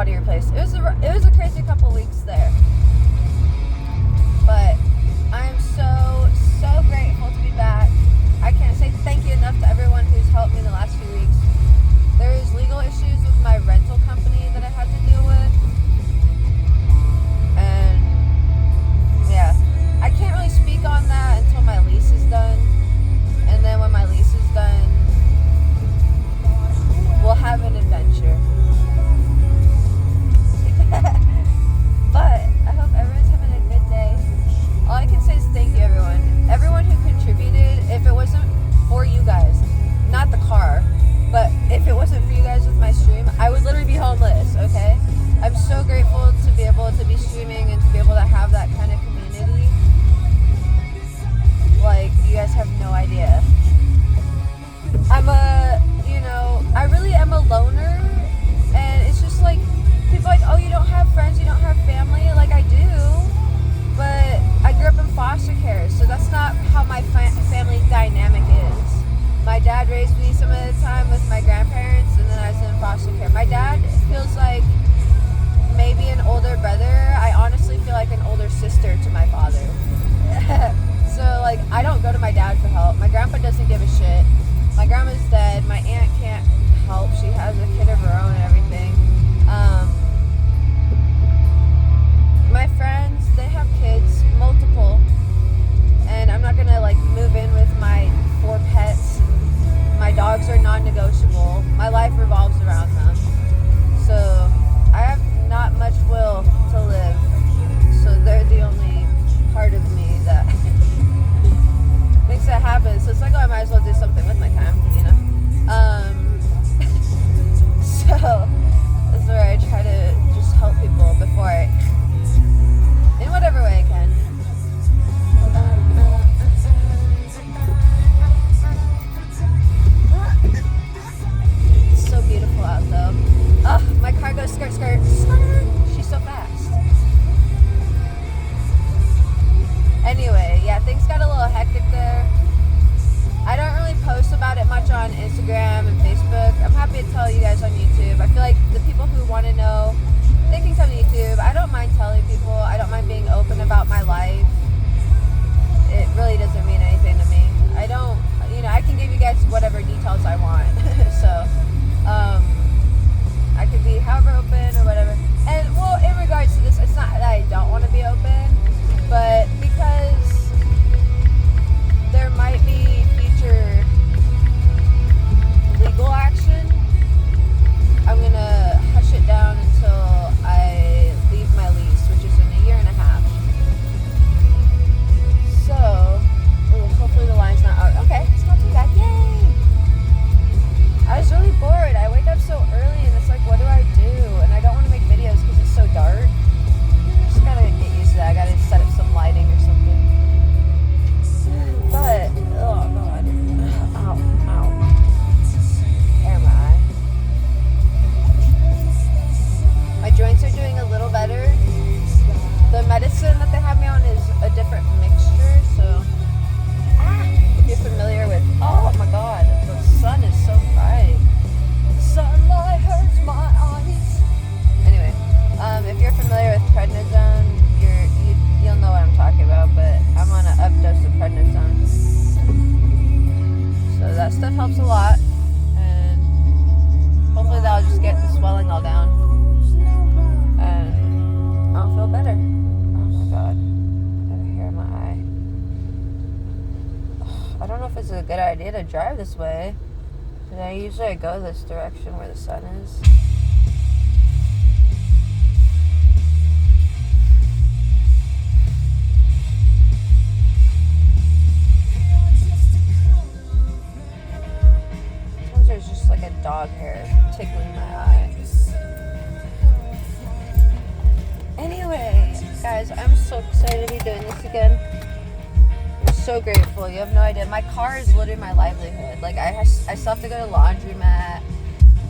body replaced. It was a crazy couple weeks there. But I'm so grateful to be back. I can't say thank you enough to everyone who's helped me in the last few weeks. There is legal issues with my rental company that I had to deal with. And yeah, I can't really speak on that until my lease is done. And then when my lease is done, we'll have an adventure. But I hope everyone's having a good day. All I can say is thank you, everyone. Everyone who contributed. If it wasn't for you guys, not the car, but if it wasn't for you guys with my stream, I would literally be homeless, okay? I'm so grateful to be able to be streaming and to be able to have that kind of community. Like, you guys have no idea. I really am a loner, and it's just like, people are like, oh, you don't have friends, you don't have family. Like, I do, but I grew up in foster care, so that's not how my family dynamic is. My dad raised me some of the time with my grandparents, and then I was in foster care. My dad feels like maybe an older brother. I honestly feel like an older sister to my father. So, like, I don't go to my dad for help. My grandpa doesn't give a shit. My grandma's dead. My aunt can't help. She has a kid of her own and everything. My friends, they have kids, multiple. And I'm not going to, like, move in with my 4 pets. My dogs are non-negotiable. My life revolves around them. So I have not much will to live. So they're the only part of me that makes that happen. So it's like, oh, I might as well do something with my time, you know? So that's where I try to just help people in whatever way I can. It's so beautiful out though. Oh, my car goes skirt, skirt, skirt. She's so fast. Anyway, yeah, things got a little hectic there. I don't really post about it much on Instagram and Facebook. I'm happy to tell you guys on YouTube. I feel like the people who want to know, they can come to YouTube. I don't mind telling people. I don't mind being open about my life. It really doesn't mean anything to me. I can give you guys whatever details I want. So, I could be however open or whatever. And, well, in regards to this, it's not that I don't want to be open, but because there might be future legal action, I'm going to hush it down until I leave my lease, which is in a year and a half. So, hopefully the line's not out. Okay, it's not too bad. Yay! I was really bored. I wake up so early and it's like, what do I do? And I don't want to make videos because it's so dark. Just gotta get used to that. I gotta set up some lighting or something. But, oh god. Ow. Hair in my eye. My joints are doing a little better. The medicine that they have me on is a different mixture, so if you're familiar with, oh my god, the sun is so bright. The sunlight hurts my eyes. Anyway, if you're familiar with prednisone, you'll know what I'm talking about, but I'm on an up dose of prednisone. So that stuff helps a lot, and hopefully that'll just get the swelling all down, and I'll feel better. Oh my god, I have hair in my eye. I don't know if it's a good idea to drive this way. Usually I go this direction where the sun is. Sometimes there's just like a dog hair tickling my eye. Anyway, guys, I'm so excited to be doing this again. I'm so grateful. You have no idea. My car is literally my livelihood. Like, I still have to go to laundromat.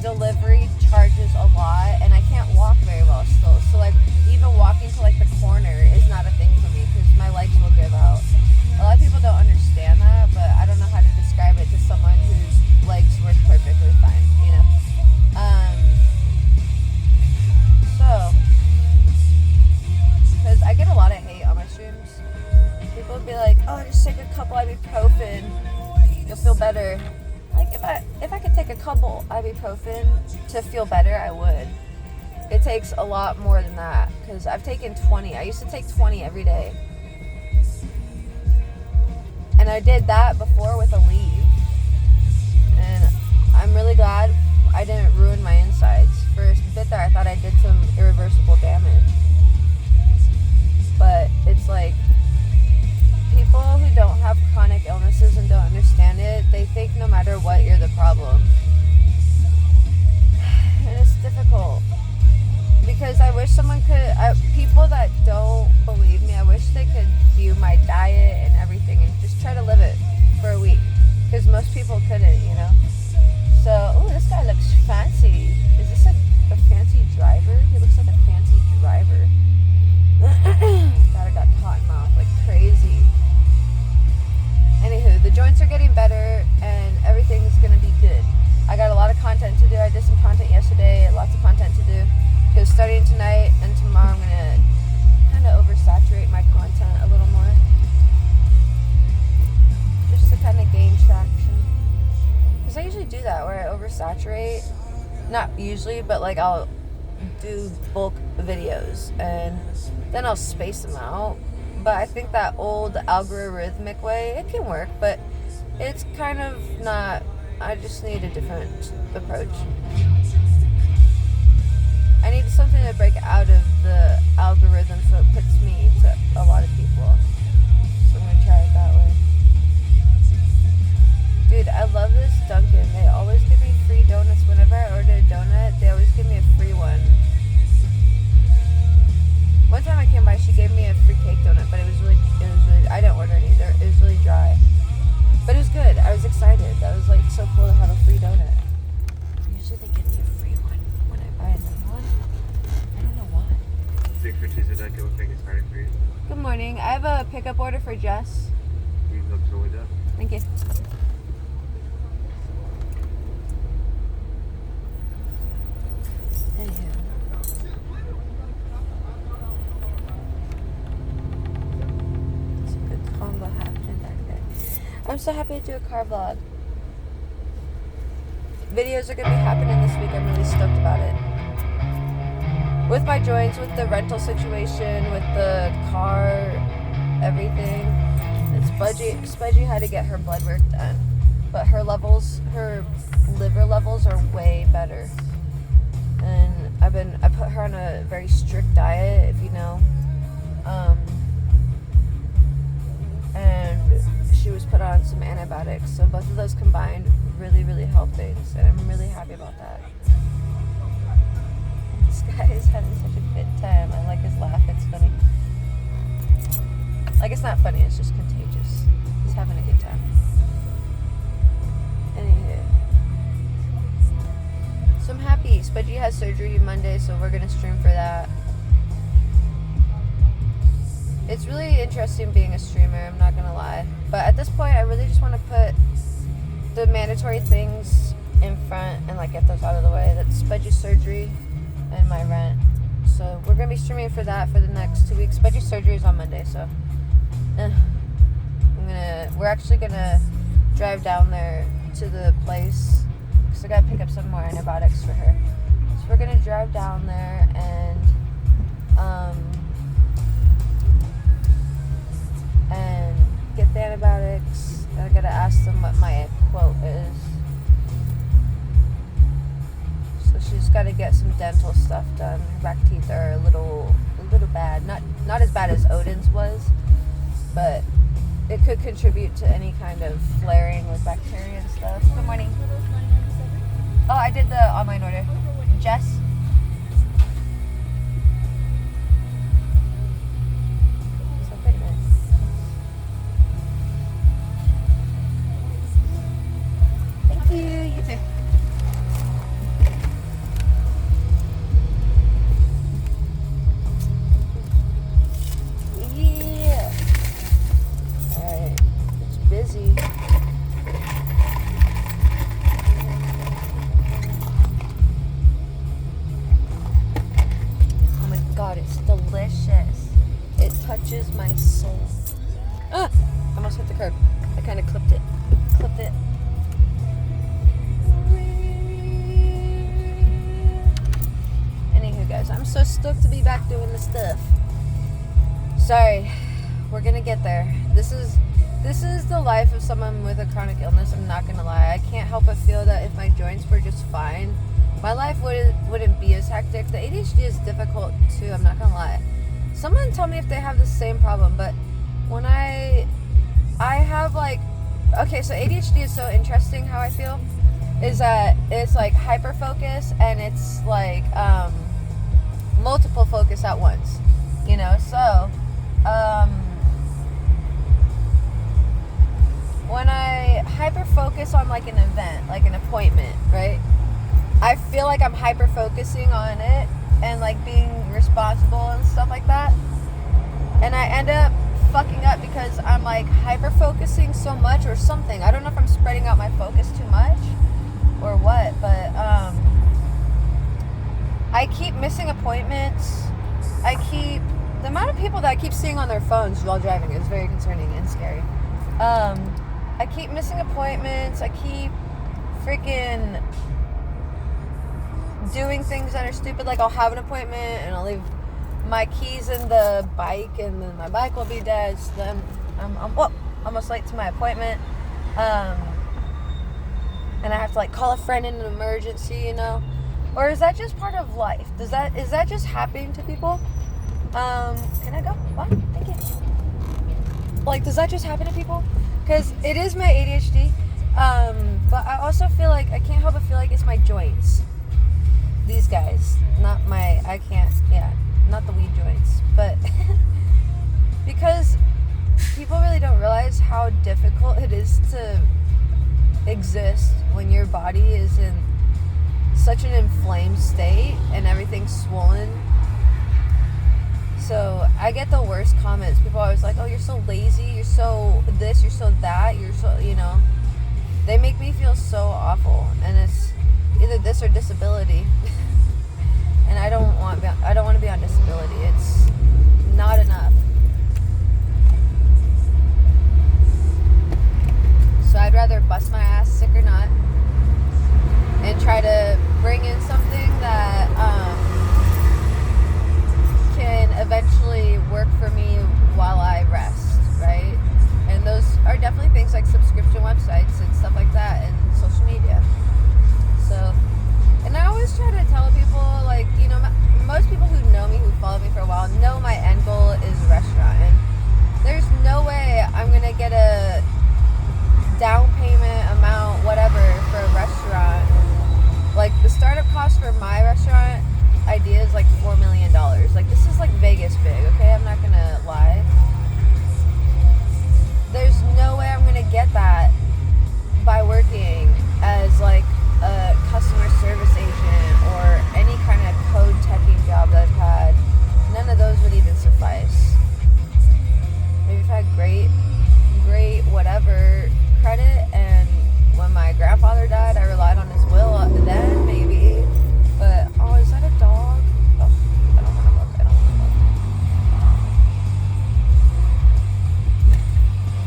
Delivery charges a lot, and I can't walk very well still. So, like, even walking to, like, the corner is not a thing for me because my legs will give out. A lot of people don't understand that, but I don't know how to describe it to someone whose legs work perfectly fine, you know? couple ibuprofen, you'll feel better. Like if I could take a couple ibuprofen to feel better, I would. It takes a lot more than that because I've taken 20. I used to take 20 every day. And I did that before with a leave. And I'm really glad I didn't ruin my insides. For a bit there, I thought I did some irreversible damage. But it's like, people who don't have chronic illnesses and don't understand it, they think no matter what, you're the problem. And it's difficult. Because I wish someone could, people that don't believe me, I wish they could view my diet and everything and just try to live it for a week. Because most people couldn't, you know? So, ooh, this guy looks fancy. Is this a fancy driver? He looks like a fancy driver. God, I got cotton mouth like crazy. Anywho, the joints are getting better and everything's going to be good. I got a lot of content to do. I did some content yesterday, lots of content to do. Because starting tonight and tomorrow, I'm going to kind of oversaturate my content a little more. Just to kind of gain traction. Because I usually do that, where I oversaturate. Not usually, but like I'll do bulk videos. And then I'll space them out. But I think that old algorithmic way, it can work. But it's kind of not, I just need a different approach. I need something to break out of the algorithm so it puts me to a lot of people. So I'm going to try it that way. Dude, I love this Dunkin'. They always give me free donuts. Whenever I order a donut, they always give me a free one. One time I came by, she gave me a free cake donut, but it was really, I didn't order it either. It was really dry. But it was good. I was excited. That was like so cool to have a free donut. Usually they give me a free one when I buy another one. I don't know why. Thanks for choosing Dunkin'. What thing is starting for you? Good morning. I have a pickup order for Jess. You look so with that. Thank you. Anywho. It's a good combo happening back there. I'm so happy to do a car vlog. Videos are going to be happening this week. I'm really stoked about it. With my joints, with the rental situation, with the car, everything. And Spudgy had to get her blood work done. But her liver levels are way better. And I put her on a very strict diet, if you know. And she was put on some antibiotics. So both of those combined really, really help things. And I'm really happy about that. This guy is having such a good time. I like his laugh. It's funny. Like, it's not funny. It's just contagious. He's having a good time. Anywho. So I'm happy. Spudgy has surgery Monday, so we're going to stream for that. It's really interesting being a streamer, I'm not going to lie. But at this point, I really just want to put the mandatory things in front and like get those out of the way. That's Spudgy's surgery and my rent. So we're going to be streaming for that for the next 2 weeks. Spudgy's surgery is on Monday, so we're actually going to drive down there to the place because I got to pick up some more antibiotics for her. So we're going to drive down there and get the antibiotics. I got to ask them what my quote is. So she's got to get some dental stuff done. Her back teeth are a little bad. Not as bad as Odin's was, but it could contribute to any kind of flaring with bacteria and stuff. Good morning. Oh, I did the online order. Jess? Thank you. You too. Yeah. Alright. It's busy. Oh my god, it's delicious. It touches my soul. I almost almost hit the curb. I kind of clipped it. Anywho, guys, I'm so stoked to be back doing this stuff. Sorry, we're gonna get there. This is the life of someone with a chronic illness. I'm not gonna lie. I can't help but feel that if my joints were just fine, my life wouldn't be as hectic. The ADHD is difficult too. I'm not gonna lie. Someone tell me if they have the same problem, but when I have like, okay, so ADHD is so interesting. How I feel is that it's like hyper focus and it's like multiple focus at once. You know, so when I hyper focus on like an event, like an appointment, right? I feel like I'm hyper focusing on it and like being responsible and stuff like that. And I end up fucking up because I'm like hyper focusing so much or something. I don't know if I'm spreading out my focus too much or what, but I keep missing appointments. The amount of people that I keep seeing on their phones while driving is very concerning and scary. I keep missing appointments. I keep freaking doing things that are stupid. Like I'll have an appointment and I'll leave my keys in the bike and then my bike will be dead. So then I'm almost late to my appointment. And I have to like call a friend in an emergency, you know? Or is that just part of life? Is that just happening to people? Can I go? What? Thank you. Like, does that just happen to people? Because it is my ADHD. But I also feel like, I can't help but feel like it's my joints. These guys. Not the weed joints. But, because people really don't realize how difficult it is to exist when your body is in such an inflamed state and everything's swollen. So I get the worst comments. People are always like, oh, you're so lazy, you're so this, you're so that, you're so, you know. They make me feel so awful. And it's either this or disability. And I don't want to be on disability. It's not enough. So I'd rather bust my ass, sick or not, and try to bring in something that can eventually work for me while I rest, right? And those are definitely things like subscription websites and stuff like that and social media. So, and I always try to tell people, like, you know, most people who know me, who follow me for a while, know my end goal is restaurant. And there's no way I'm going to get a down payment amount, whatever, for a restaurant. Like, the startup cost for my restaurant idea is like $4 million. Like, this is like Vegas big, okay? I'm not gonna lie. There's no way I'm gonna get that by working as like a customer service agent or any kind of code teching job that I've had. None of those would even suffice. Maybe if I had great whatever credit, and when my grandfather died, I relied on his will, then maybe. But, oh, is that a dog? Oh, I don't want to look.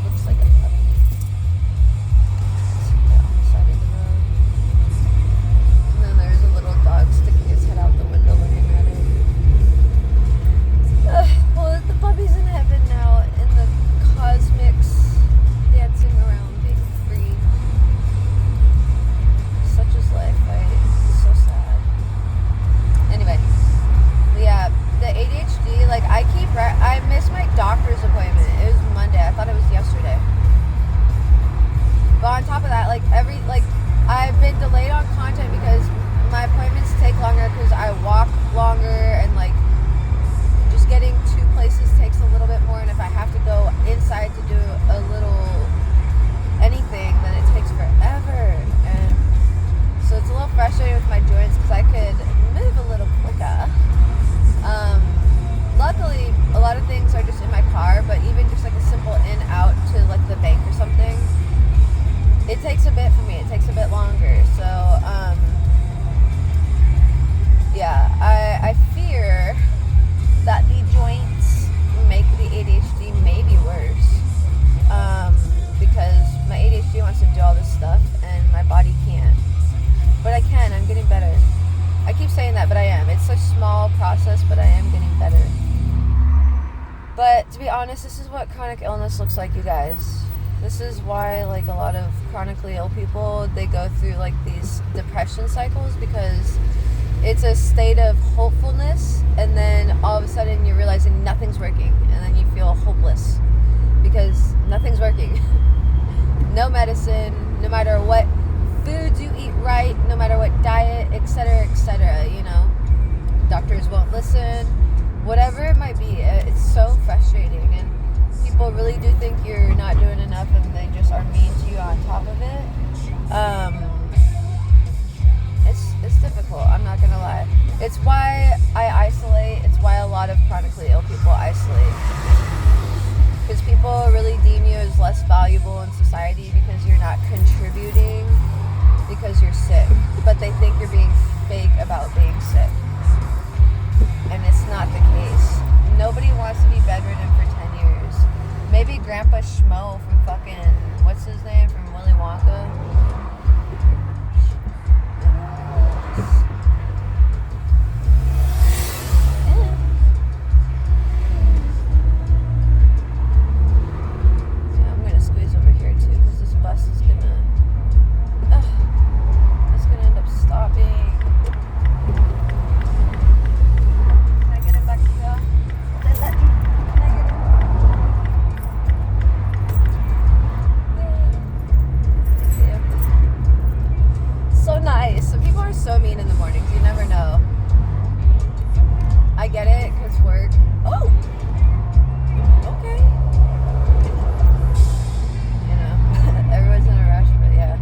Looks like a puppy. On the side of the road. And then there's a little dog sticking his head out the window looking at it. Well, the puppy's in heaven now, in the cosmics, dancing around, being free. Such is life, right? It's so sad. Anyway, yeah, the ADHD, like, I missed my doctor's appointment. It was Monday. I thought it was yesterday. But on top of that, I've been delayed on content because my appointments take longer because I walk longer, and, like, just getting two places takes a little bit more, and if I have to go inside to do a little anything, then it takes forever. And so it's a little frustrating with my joints because I could move a little quicker. Luckily, a lot of things are just in my car, but even just like a simple in out to like the bank or something, it takes a bit for me. It takes a bit longer. So, yeah, I fear that the joints make the ADHD maybe worse. it's a small process, but I am getting better. But to be honest, this is what chronic illness looks like, you guys. This is why, like, a lot of chronically ill people, they go through, like, these depression cycles, because it's a state of hopefulness, and then all of a sudden you're realizing nothing's working, and then you feel hopeless because nothing's working. No medicine, no matter what foods you eat right, no matter what diet, etc., etc., you know. Doctors won't listen. Whatever it might be, it's so frustrating, and people really do think you're not doing enough, and they just are mean to you on top of it. It's difficult, I'm not gonna lie. It's why I isolate. It's why a lot of chronically ill people isolate, because people really deem you as less valuable in society because you're not contributing, because you're sick, but they think you're being fake about being sick. And it's not the case. Nobody wants to be bedridden for 10 years. Maybe Grandpa Schmo from fucking, what's his name, from Willy Wonka? Yeah, I'm gonna squeeze over here too, because this bus is gonna end up stopping. So mean in the mornings, you never know. I get it, because work. Oh! Okay. You know, everyone's in a rush, but yeah.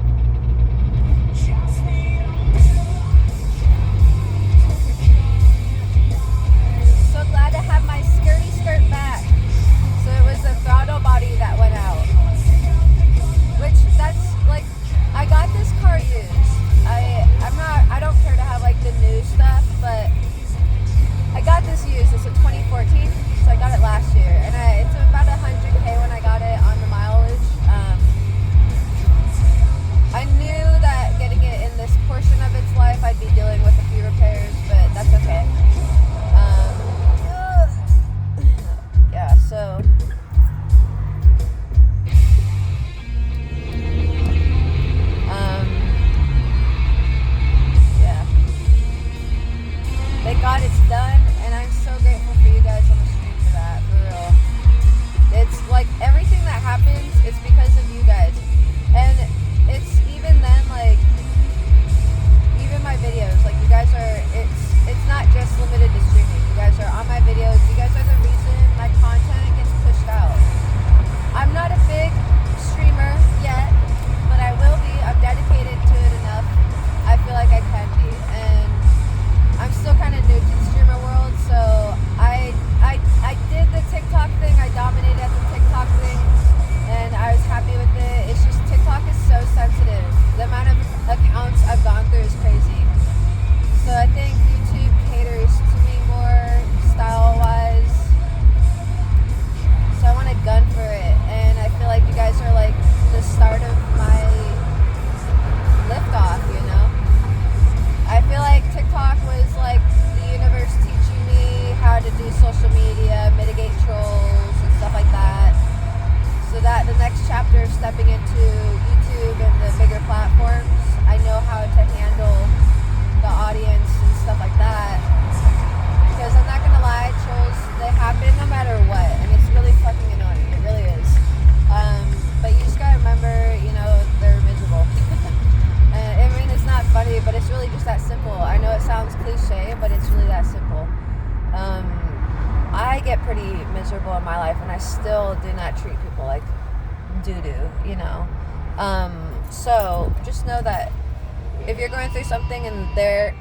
So glad to have my skirty skirt back. So it was the throttle body that went out. Which, that's, like, I got this car used. I don't care to have, like, the new stuff, but I got this used. It's a 2014, so I got it last year, and it's about 100K when I got it on the mileage. I knew that getting it in this portion of its life, I'd be dealing with a few repairs, but that's okay. Yeah, so thank God it's done, and I'm so grateful for you guys on the street for that, for real. It's like everything that happens is because of you guys. And it's even then, like, even my videos, like, you guys are, it's not just limited to streaming. You guys are on my videos. You guys are the reason my content gets pushed out. I'm not a big streamer yet, but I will be. I'm dedicated to it enough. I feel like I can be. And I'm still kind of new to the streamer world, so I did the TikTok thing. I dominated at the TikTok thing, and I was happy with it. It's just TikTok is so sensitive. The amount of accounts I've gone through is crazy. So I think YouTube caters to me more style-wise. So I want to gun for it, and I feel like you guys are like the start of my liftoff, you know? I feel like TikTok was like the universe teaching me how to do social media, mitigate trolls and stuff like that. So that the next chapter of stepping into YouTube and the bigger platforms, I know how to handle the audience and stuff like that. Because I'm not gonna lie, trolls, they happen no matter what, and it's really fucking annoying. It really is. But you just gotta remember, you know, they're miserable. I mean, it's not funny, but it's really just that simple. I know it sounds cliche, but it's really that simple. I get pretty miserable in my life, and I still do not treat people like doo-doo, you know? So just know that if you're going through something and they're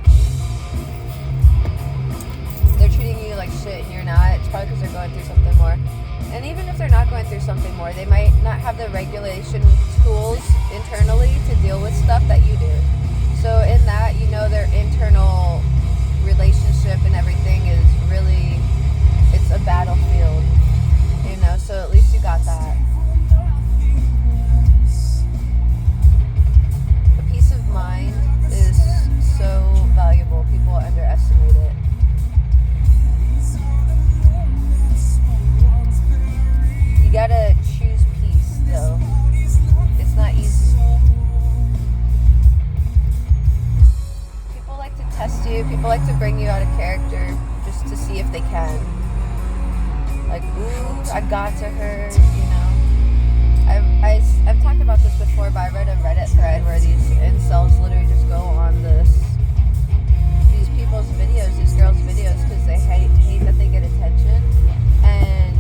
treating you like shit and you're not, it's probably because they're going through something more. And even if they're not going through something more, they might not have the regulation tools internally to deal with stuff that you do. So in that, you know, their internal relationship and everything is really, it's a battlefield, you know, so at least you got that. The peace of mind is so valuable. People underestimate it. like to bring you out of character just to see if they can. Like, ooh, I got to her, you know. I've talked about this before, but I read a Reddit thread where these incels literally just go on these people's videos, these girls' videos, because they hate that they get attention, and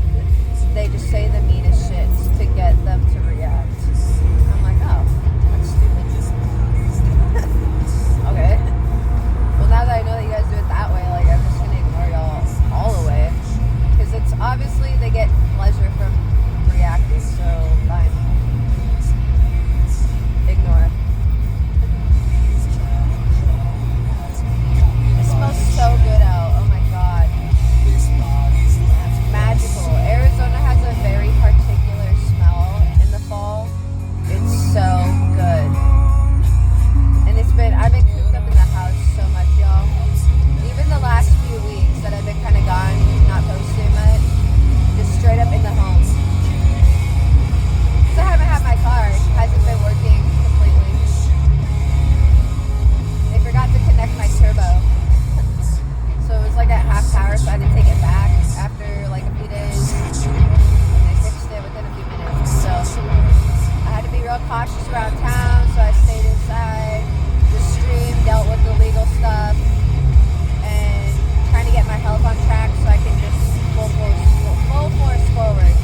they just say the meanest shit to get them to react. I'm like, oh, that's stupid. Okay. Well, now that I know that you guys do it that way, like, I'm just gonna ignore y'all all the way, because it's obviously they get pleasure from reacting, so fine. Ignore. It smells so good out. Oh my god. It's magical. Arizona has a very particular smell in the fall. It's so good. And I've been cooped up in the house so much, y'all. Even the last few weeks that I've been kind of gone, not posting much, just straight up in the home. Because I haven't had my car. It hasn't been working completely. They forgot to connect my turbo. So it was like at half power, so I had to take it back after like a few days. And they fixed it within a few minutes. So I had to be real cautious around town, so I stayed inside, just streamed, dealt with the legal stuff, and trying to get my health on track so I can just full force forward.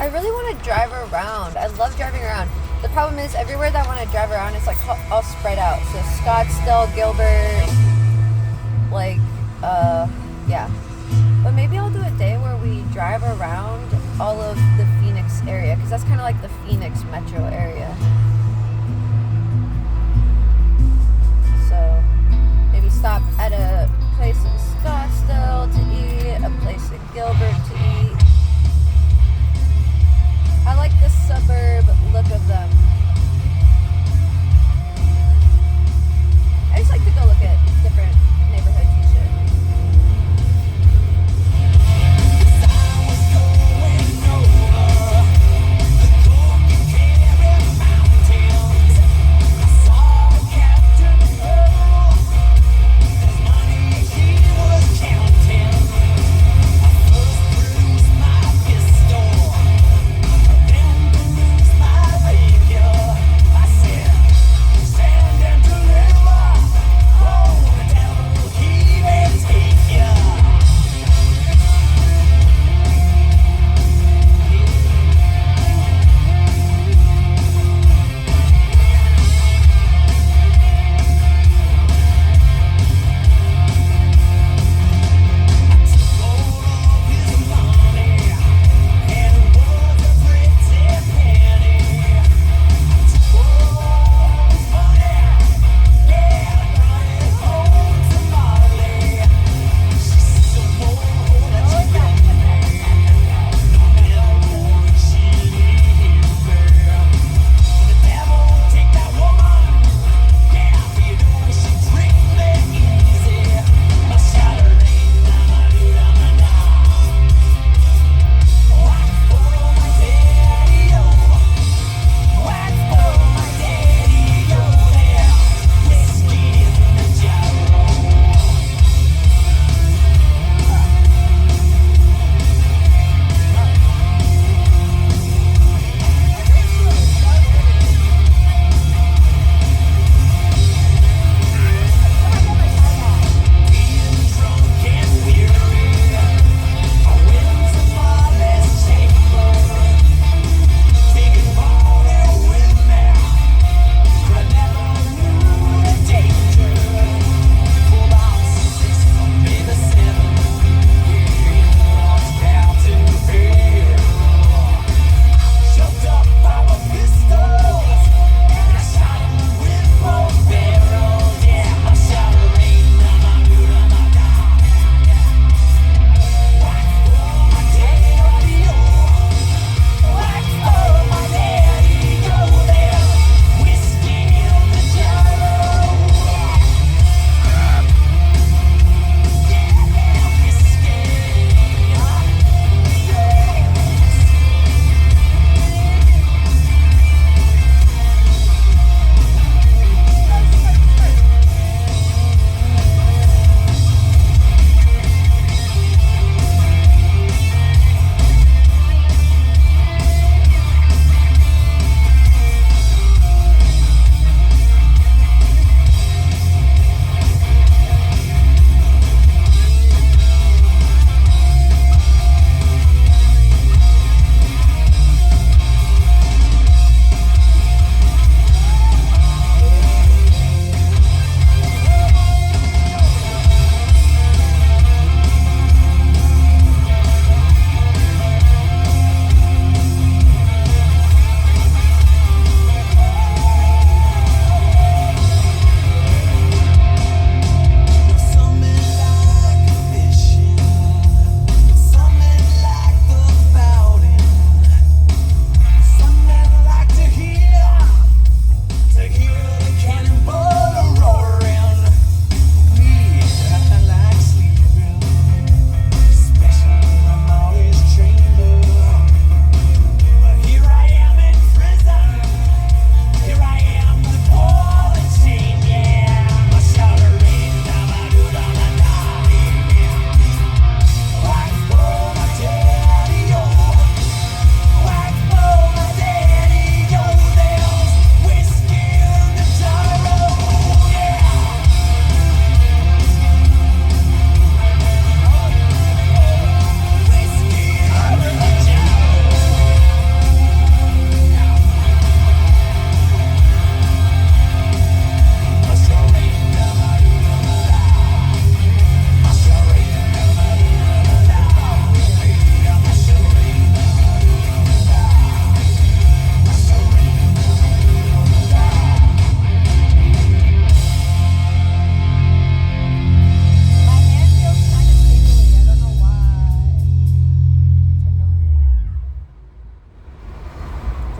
I really want to drive around. I love driving around. The problem is everywhere that I want to drive around, it's like all spread out. So Scottsdale, Gilbert, like, yeah. But maybe I'll do a day where we drive around all of the Phoenix area, because that's kind of like the Phoenix metro area. So maybe stop at a place in Scottsdale to eat, a place in Gilbert to eat. I like the suburb look of them. I just like to go look at different neighborhoods and shit.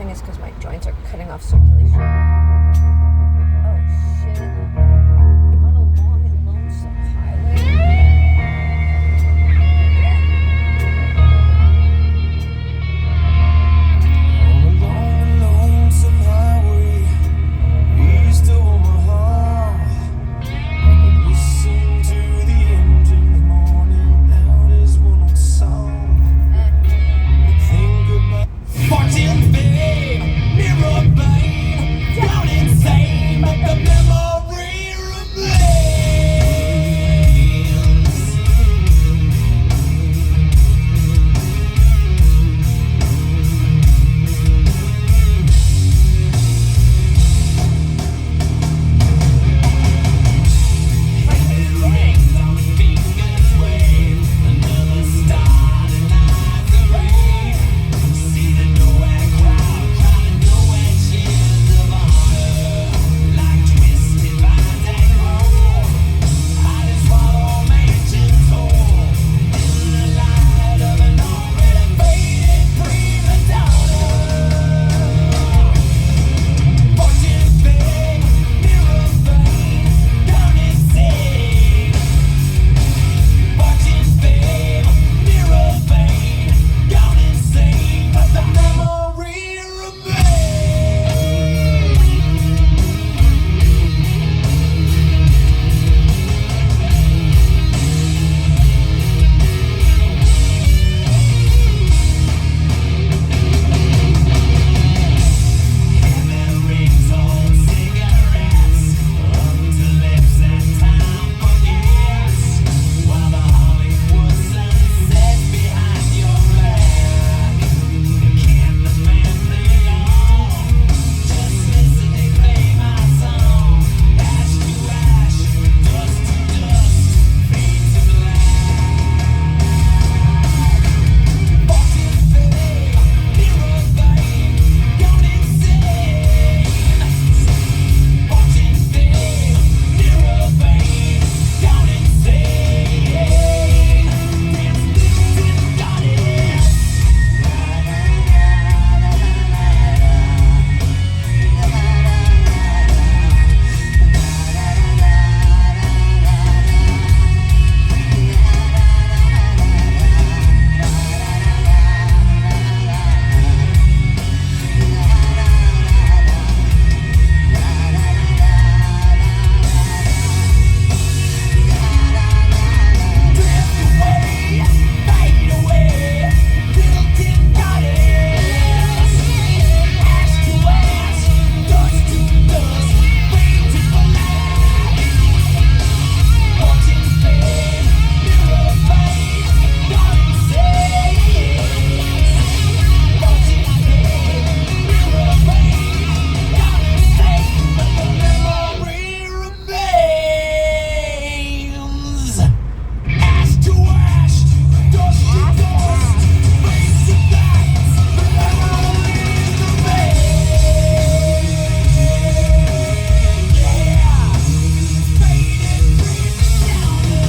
think it's because my joints are cutting off circulation. Oh shit. On a long and lonesome highway. On a long and lonesome highway, east of Omaha, I could listen to the engine in the morning, out as one old song. Think about fortune, babe, mirror, babe, down insane, but the memory remains. Rings on the fingers wave, another star denies the rain. See the nowhere crowd, crowded nowhere cheers of honor, like twisted vines and grow. Hide and swallow mansions whole, in the light of an already faded prima donna. Fortune, fame, mirror, fame, down insane. Fortune, fame, mirror, fame, gone insane, but the memory remains. Old cigarettes onto lips that time forgets, while the Hollywood sunset behind your back. Can't the band play on? Just listen, they play my song. Ash to ash, dust to dust, fade to black. Fortune, fame, mirror, fame, gone insane. Fortune, fame, mirror, fame, gone insane. Dance, goddess. Drift away, fade away, little tin goddess. Ash to ash, dust to dust, fade to black. Fortune, fame, mirror, fame, gone insane. Fortune, fame, mirror, fame, gone insane, but the memory remains. Ash to ash, dust to dust, fade to black. The memories remain. Yeah, faded dreams down the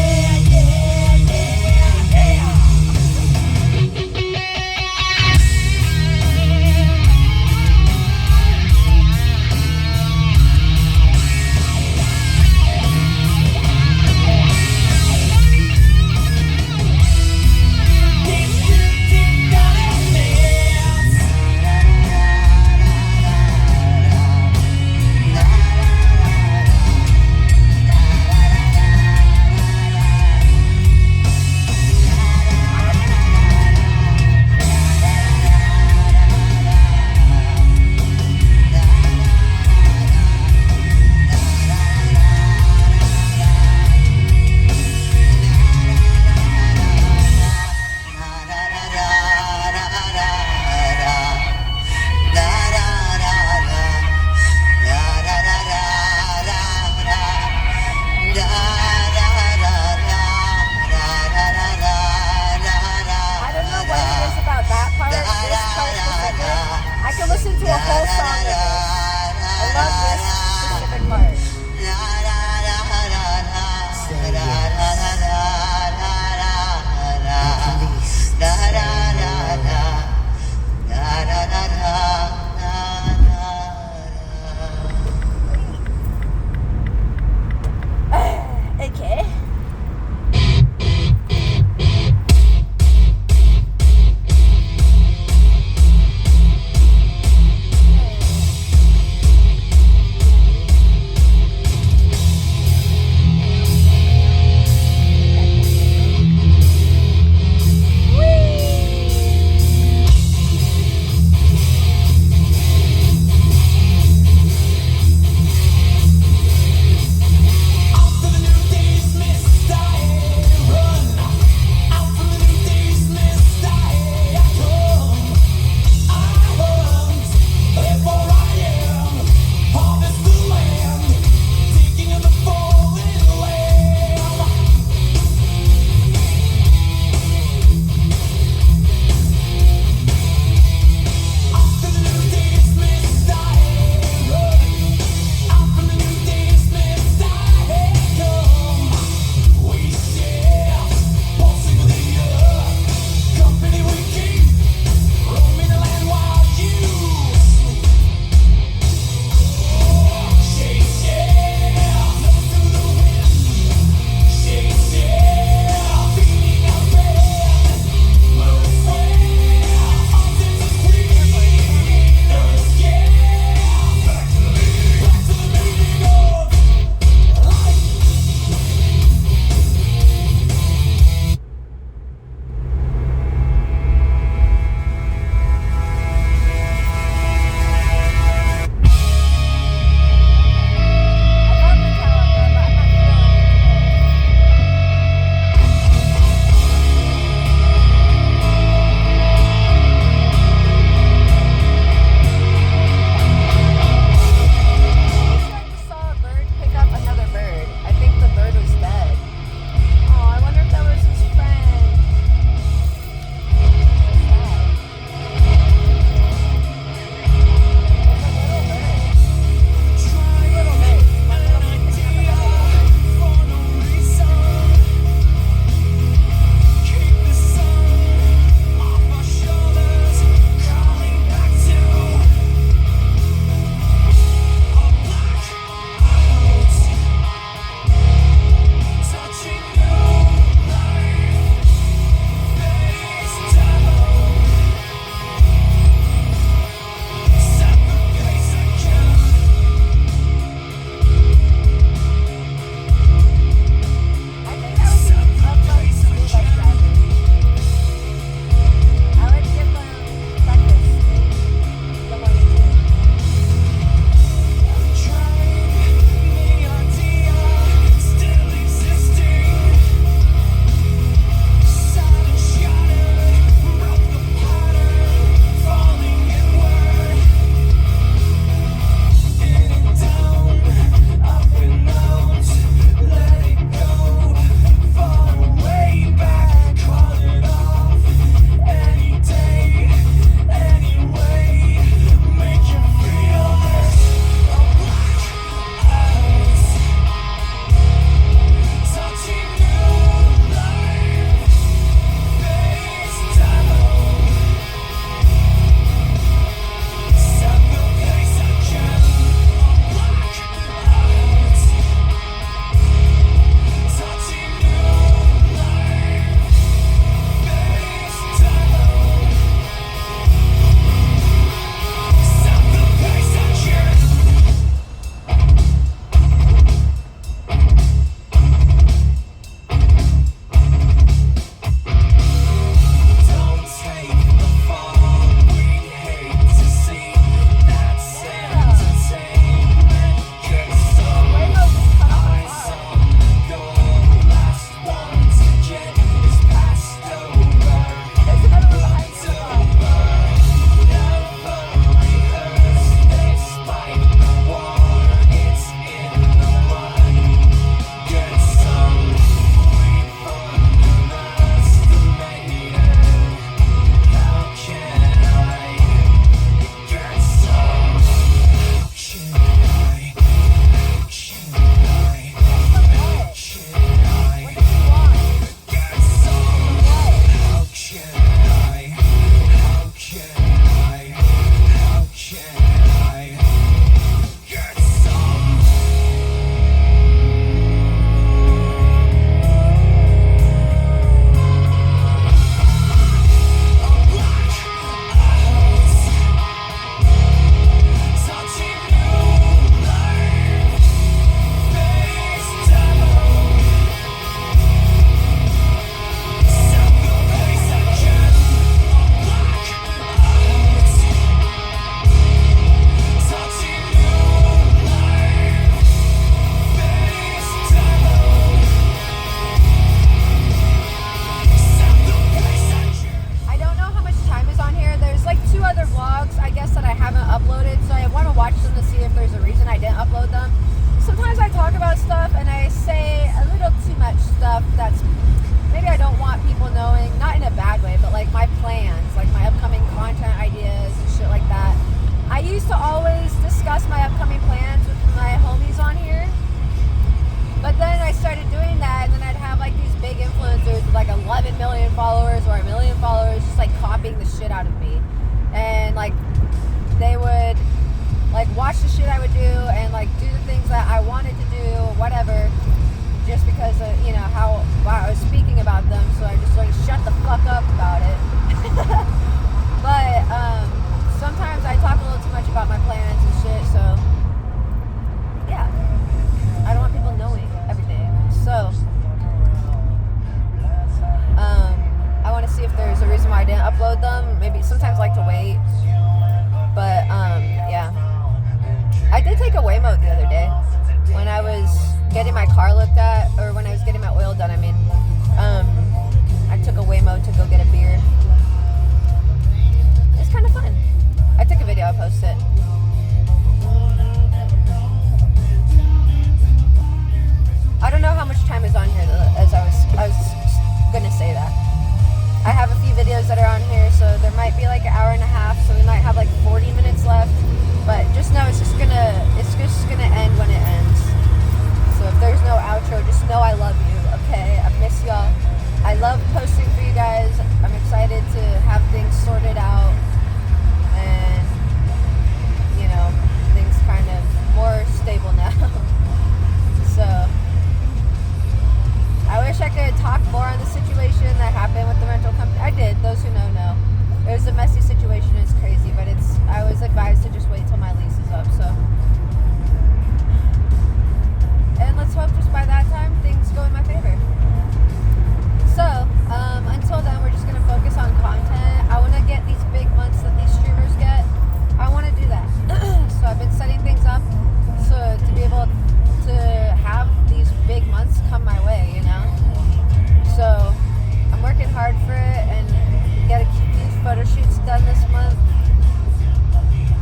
yeah. These tin goddesses. I don't know what it is about that part. This part specifically. I can listen to a whole song of this. I love this specific part. Police. watch them to see if there's a reason I didn't upload them. Sometimes I talk about stuff and I say a little too much stuff that's maybe I don't want people knowing, not in a bad way, but like my plans, like my upcoming content ideas and shit like that. I used to always discuss my upcoming plans with my homies on here, but then I started doing that, and then I'd have like these big influencers with like 11 million followers or 1 million followers just like copying the shit out of me, and like they would like watch the shit I would do and like do the things that I wanted to do or whatever, just because of, you know, how I was speaking about them. So I just like shut the fuck up about it. But sometimes I talk a little too much about my plans and shit, so yeah, I don't want people knowing everything. So I want to see if there's a reason why I didn't upload them. Maybe sometimes I like to wait, but yeah, I did take a Waymo the other day when I was getting my car looked at, or when I was getting my oil done. I mean, I took a Waymo to go get a beer. It's kind of fun. I took a video, I'll post it. I don't know how much time is on here though, as I was gonna say that. I have a few videos that are on here, so there might be like an hour and a half, so we might have like 40 minutes left. But just know it's just gonna end when it ends. So if there's no outro, just know I love you, okay? I miss y'all. I love posting for you guys. I'm excited to have things sorted out and, you know, things kind of more stable now. So I wish I could talk more on the situation that happened with the rental company. I did. Those who know. It was a messy situation. It's crazy, but I was advised to just wait till my lease is up. So, and let's hope just by that time things go in my favor. So until then, we're just gonna focus on content. I want to get these big months that these streamers get. I want to do that. So I've been setting things up so to be able to have these big months come my way, you know. So I'm working hard for it and get these photo shoots done this month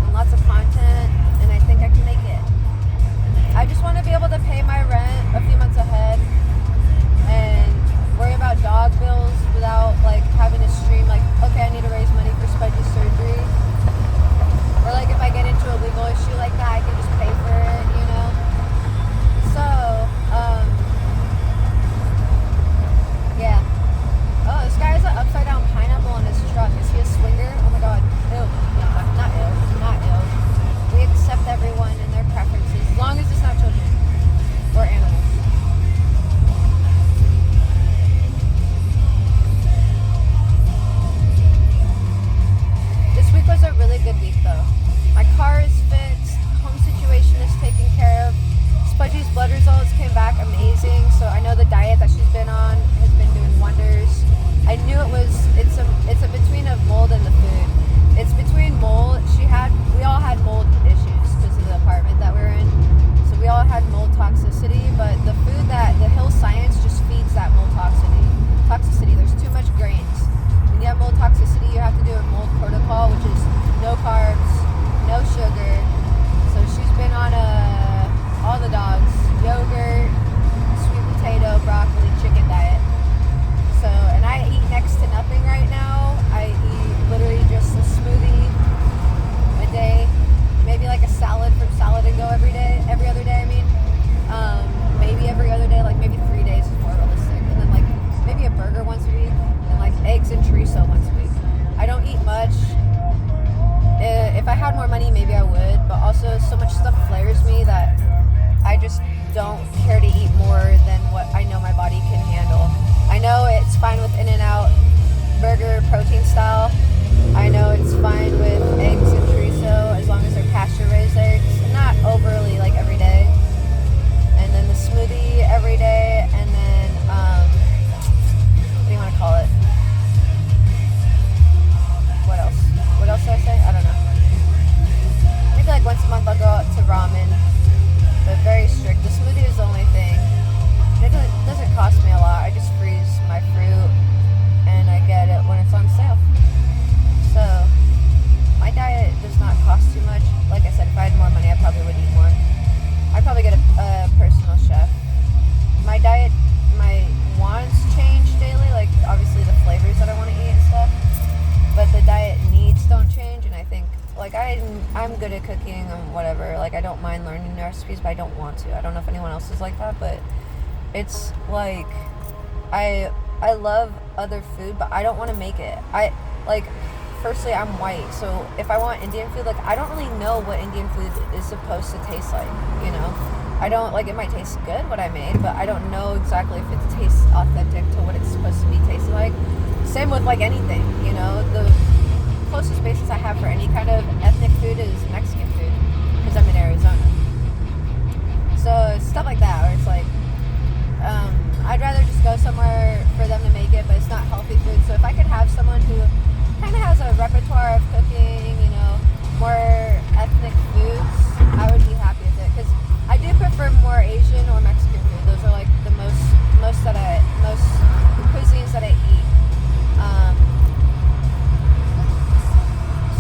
and lots of content, and I think I can make it. I just want to be able to pay my rent a few months ahead and worry about dog bills without like having to stream like, okay, I need to raise money for Spudgy's surgery, or like if I get into a legal issue like that, I can just pay for it, you know. So yeah. Oh, this guy has an upside down pineapple on his truck. Is he a swinger? Oh my god. Ew. No, not ew. Not ew. We accept everyone and their preferences as long as it's not children or animals. This week was a really good week though. My car is fixed, home situation is taken care of. Spudgy's blood results came back amazing, so I know the diet that she's been on has been doing wonders. I knew it's a between of mold and the food. It's between mold. We all had mold issues because of the apartment that we're in. So we all had mold toxicity, but the food that the Hill Science just feeds that mold toxicity. There's too much grains. When you have mold toxicity, you have to do a mold protocol, which is no carbs, no sugar. So she's been on all the dogs, yogurt, sweet potato, broccoli, chicken diet. So, and I eat next to nothing right now. I eat literally just a smoothie a day, maybe like a salad from Salad and Go every other day, I mean. Maybe every other day, like maybe 3 days is more realistic. And then like maybe a burger once a week, and like eggs and chorizo once a week. I don't eat much. If I had more money, maybe I would, but also so much stuff flares me that I just don't care to eat more than what I know my body can handle. I know it's fine with In-N-Out burger protein style. I know it's fine with eggs and chorizo as long as they're pasture raised eggs. Not overly like every day. And then the smoothie every day, and then what do you want to call it? What else? What else did I say? I don't know. Maybe like once a month I'll go out to ramen. But very strict. The smoothie is the only thing. It doesn't cost me a lot. I just freeze my fruit and I get it when it's on sale. So like I'm good at cooking and whatever. Like I don't mind learning new recipes, but I don't want to. I don't know if anyone else is like that, but it's like I love other food, but I don't want to make it. Firstly, I'm white, so if I want Indian food, like I don't really know what Indian food is supposed to taste like, you know. I don't, like, it might taste good what I made, but I don't know exactly if it tastes authentic to what it's supposed to be tasting like. Same with like anything, you know. The closest basis I have for any kind of ethnic food is Mexican food, because I'm in Arizona. So stuff like that, where it's like, I'd rather just go somewhere for them to make it, but it's not healthy food. So if I could have someone who kind of has a repertoire of cooking, you know, more ethnic foods, I would be happy with it. Because I do prefer more Asian or Mexican food. Those are like the most cuisines that I eat.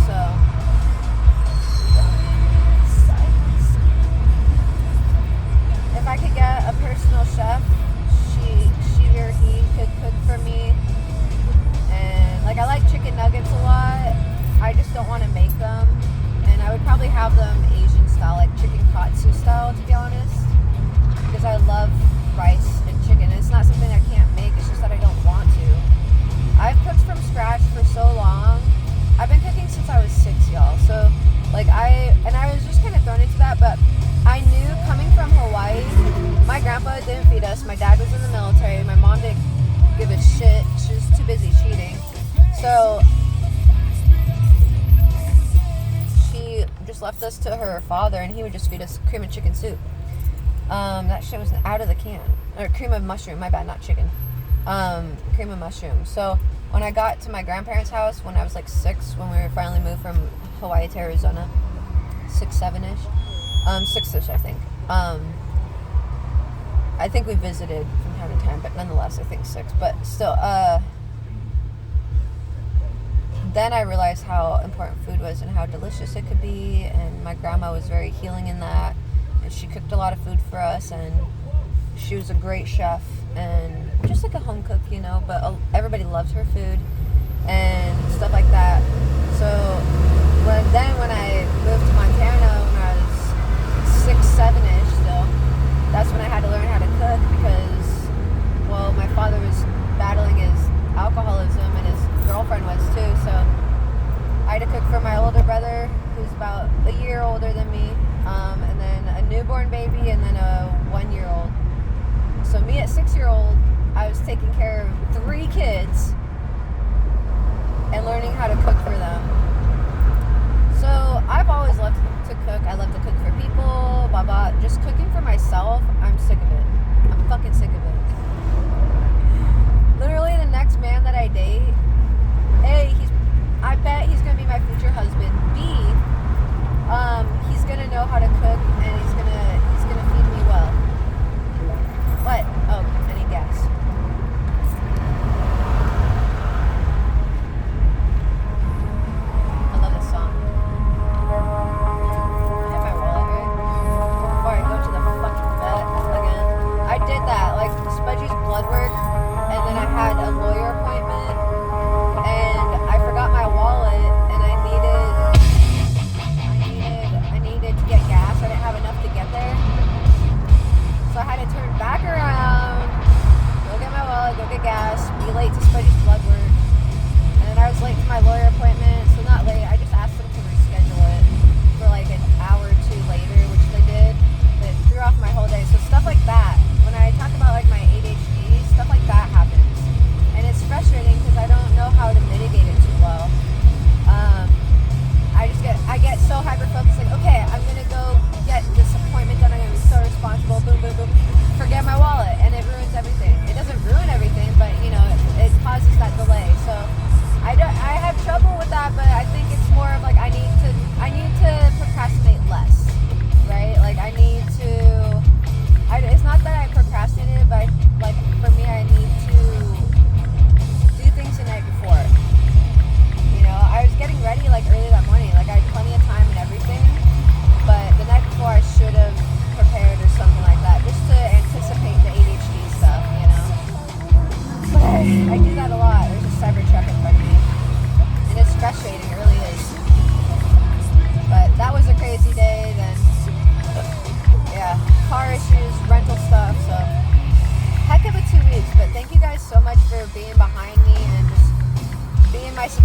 So if I could get a personal chef, she or he could cook for me. And like I like chicken nuggets a lot. I just don't want to make them. And I would probably have them Asian style, like chicken katsu style, to be honest. Because I love rice and chicken. It's not something I can't make, it's just that I don't want to. I've cooked from scratch for so long. I've been cooking since I was 6, y'all. So like I was just kind of thrown into that, but I knew coming from Hawaii, my grandpa didn't feed us. My dad was in the military. My mom didn't give a shit. She was too busy cheating. So she just left us to her father, and he would just feed us cream of chicken soup. That shit was out of the can. Or cream of mushroom, my bad, not chicken. Cream of mushroom. So when I got to my grandparents' house when I was like 6, when we finally moved from Hawaii to Arizona, 6, 7-ish. 6-ish, I think. I think we visited from time to time, but nonetheless, I think 6. But still, then I realized how important food was and how delicious it could be. And my grandma was very healing in that. And she cooked a lot of food for us. And she was a great chef. And just like a home cook, you know. But everybody loved her food and stuff like that. So when I moved to Montana when I was 6, 7-ish still, that's when I had to learn how to cook because, well, my father was battling his alcoholism and his girlfriend was too, so I had to cook for my older brother, who's about a year older than me, and then a newborn baby, and then a 1-year-old. So me at 6-year-old, I was taking care of 3 kids and learning how to cook for them. So I've always loved to cook. I love to cook for people, blah blah. Just cooking for myself, I'm sick of it. I'm fucking sick of it. Literally the next man that I date, A, I bet he's gonna be my future husband. B, he's gonna know how to cook and he's gonna feed me well. What? Oh, I need gas. I love this song. I have my wallet right before I go to the fucking bed again.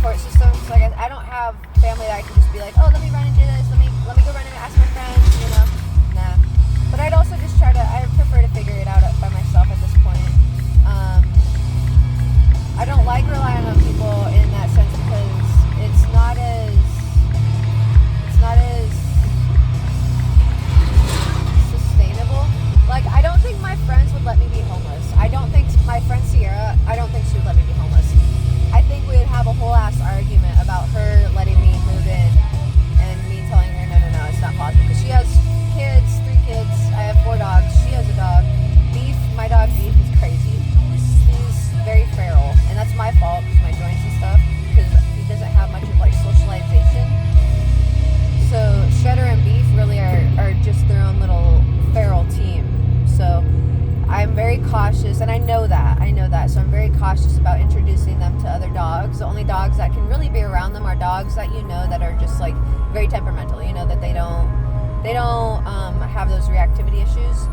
support systems. Like I don't have family that I can just be like, oh, let me run and do this. Let me go run and ask my friends. You know, nah. But I'd also just I prefer to figure it out by myself at this point. I don't like relying on people in that sense because it's not as sustainable. Like, I don't think my friends would let me be homeless. I don't think my friend Sierra, I don't think she would let me be homeless. I think we would have a whole ass argument about her letting me move in and me telling her, no, it's not possible. Because she has kids, 3 kids. I have 4 dogs. She has a dog. Beef, my dog Beef is crazy. He's very feral. And that's my fault because my joints and stuff. Because he doesn't have much of like socialization. So Shredder and Beef really are just their own little feral team. So I'm very cautious, and I know that. So I'm very cautious about introducing them to other dogs. The only dogs that can really be around them are dogs that that are just like very temperamental. That they don't have those reactivity issues.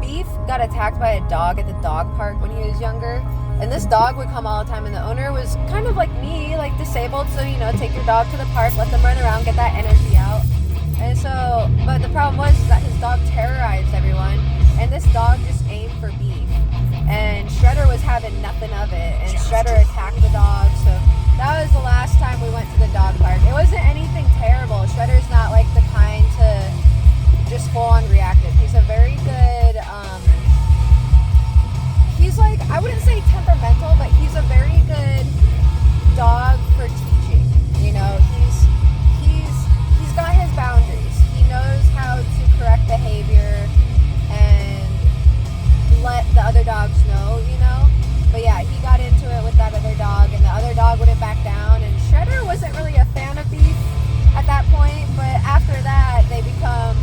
Beef got attacked by a dog at the dog park when he was younger, and this dog would come all the time. And the owner was kind of like me, like disabled. So take your dog to the park, let them run around, get that energy out. And so, but the problem was that his dog terrorized everyone, and this dog just aimed for Beef. And Shredder was having nothing of it, and Shredder attacked the dog. So that was the last time we went to the dog park. It wasn't anything terrible. Shredder's not like the kind to just full on reactive. He's a very good, he's like, I wouldn't say temperamental, but he's a very good dog for teaching. He's got his boundaries. He knows how to correct behavior and let the other dogs know. But yeah, he got into it with that other dog, and the other dog wouldn't back down, and Shredder wasn't really a fan of Beef at that point, but after that they become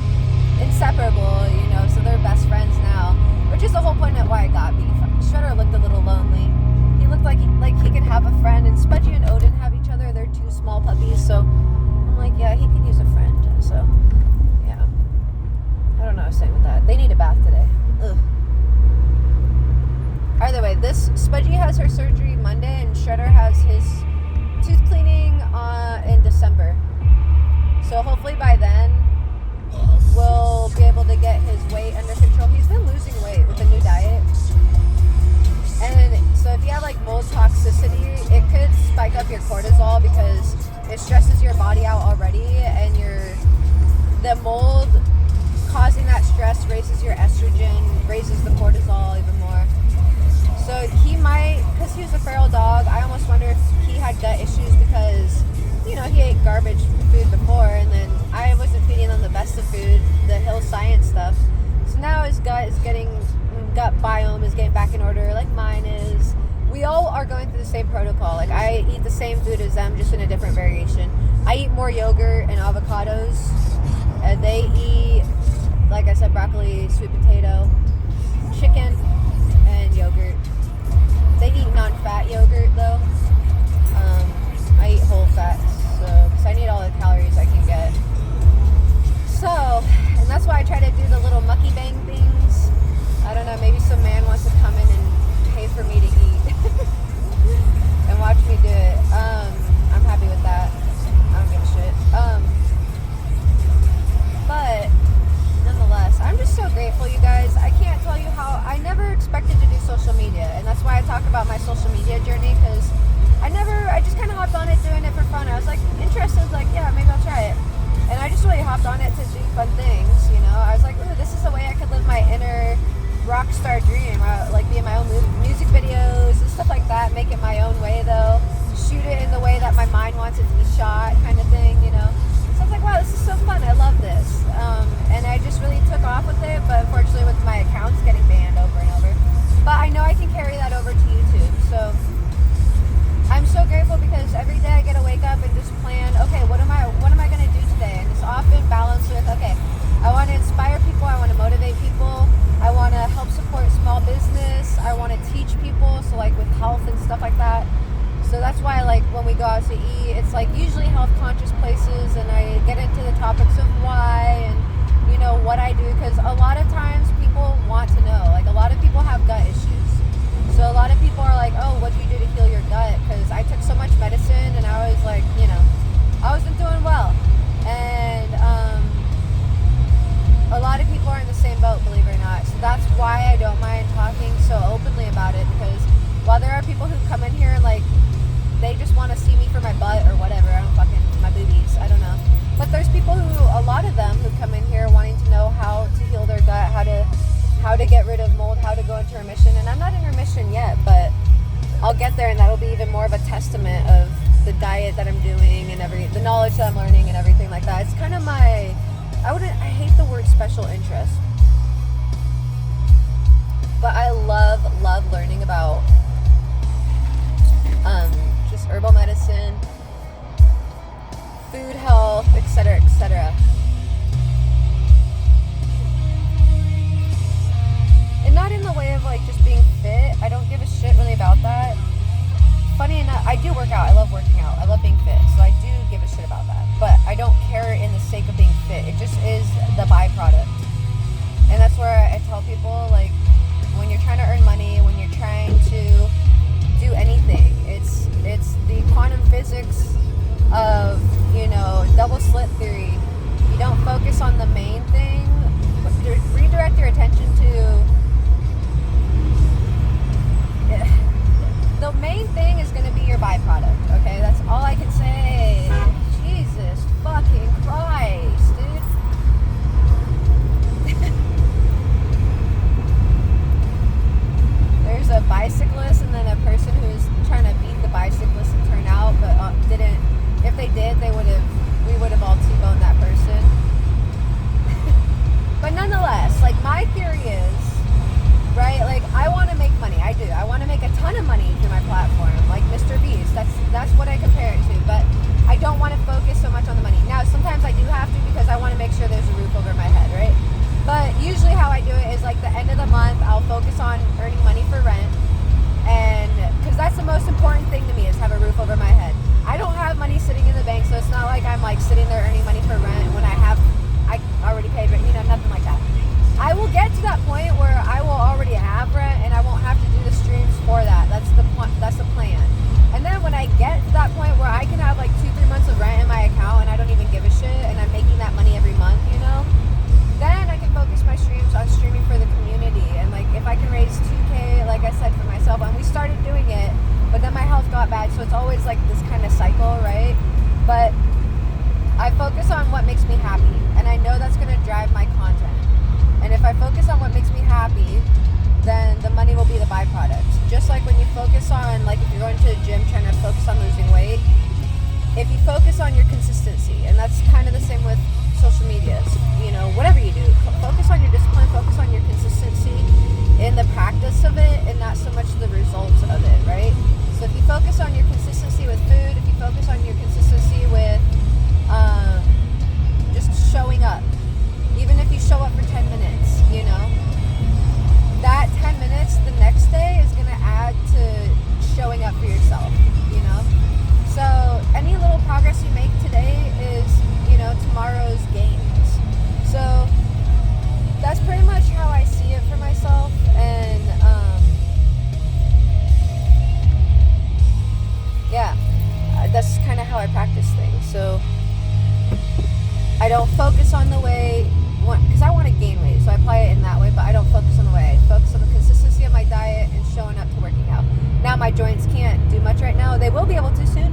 inseparable, so they're best friends now, which is the whole point of why I got Beef. Shredder looked a little lonely. He looked like he could have a friend, and Spudgy and Odin have each other. They're 2 small puppies, so I'm like, yeah, he could use a friend. So yeah, I don't know what I was saying with that. They need a bath today. Ugh. Either way, Spudgy has her surgery Monday, and Shredder has his tooth cleaning in December. So hopefully by then we'll be able to get his weight under control. He's been losing weight with the new diet. And so if you have like mold toxicity, it could spike up your cortisol because it stresses your body out already, and the mold causing that stress raises your estrogen, raises the cortisol even more. So he might, because he was a feral dog, I almost wonder if he had gut issues because, he ate garbage food before, and then I wasn't feeding him the best of food, the Hill Science stuff. So now his gut biome is getting back in order, like mine is. We all are going through the same protocol. Like, I eat the same food as them, just in a different variation. I eat more yogurt and avocados. They eat, like I said, broccoli, sweet potato, chicken, and yogurt. They eat non-fat yogurt, though. I eat whole fats, because I need all the calories I can get. So, and that's why I try to do the little mukbang things. I don't know, maybe some man wants to come in and pay for me to eat and watch me do it. I'm happy with that. I don't give a shit. But nonetheless, I'm just so grateful, you guys. I can't tell you how I never expected to do social media, and that's why I talk about my social media journey, because I just kind of hopped on it doing it for fun. I was like interested, like, yeah, maybe I'll try it. lot of them who come in here wanting to know how to heal their gut, how to get rid of mold, how to go into remission. And I'm not in remission yet, but I'll get there, and that'll be even more of a testament of the diet that I'm doing and the knowledge that I'm learning and everything like that. It's kind of I hate the word special interest, but I love learning about just herbal medicine, food health, etc., etc. And not in the way of like just being fit. I don't give a shit really about that. Funny enough, I do work out. I love working out. I love being fit. So I do give a shit about that. But I don't care in the sake of being fit. It just is the byproduct. And that's where I tell people, like, when you're trying to earn money, when you're trying to do anything, it's the quantum physics of, double slit theory. You don't focus on the main thing, but redirect your attention to the main thing is going to be your byproduct, okay? That's all I can say. Jesus fucking Christ, dude. There's a bicyclist and then a person who's trying to beat the bicyclist and turn out, but didn't. If they did, we would have all T-boned that person. But nonetheless, like, my theory is, right, like, I want to make money. I do. I want to make a ton of money through my platform, like Mr. Beast. That's what I compare it to. But I don't want to focus so much on the money. Now, sometimes I do have to because I want to make sure there's a roof over my head, right? But usually how I do it is, like, the end of the month, I'll focus on earning money for rent. And because that's the most important thing to me, is have a roof over my head. I don't have money sitting in the bank, so it's not like I'm, like, sitting there earning money for rent when I already paid rent, nothing like that. I will get to that point where I will already have rent and I won't have to do the streams for that. That's the plan. And then when I get to that point where I can have like 2-3 months of rent in my account and I don't even give a shit and I'm making that money every month, then I can focus my streams on streaming for the community. And like, if I can raise 2K, like I said, for myself, and we started doing it, but then my health got bad, so it's always like this kind of cycle, right? But I focus on what makes me happy, and I know that's going to drive my content. And if I focus on what makes me happy, then the money will be the byproduct. Just like when you focus on, like, if you're going to the gym trying to focus on losing weight, if you focus on your consistency, and that's kind of the same with social media, whatever you do, focus on your discipline, focus on your consistency in the practice of it, and not so much the results of it, right? So if you focus on your consistency with food, if you focus on your consistency with just showing up, even if you show up for 10 minutes, that 10 minutes the next day is going to add to showing up for yourself, So any little progress you make today is, tomorrow's gains. So that's pretty much how I see it for myself. And, that's kind of how I practice things. So I don't focus on the way, because I want to gain weight, so I apply it in that way, but I don't focus on the way. I focus on the consistency of my diet and showing up to working out. Now my joints can't do much right now. They will be able to soon,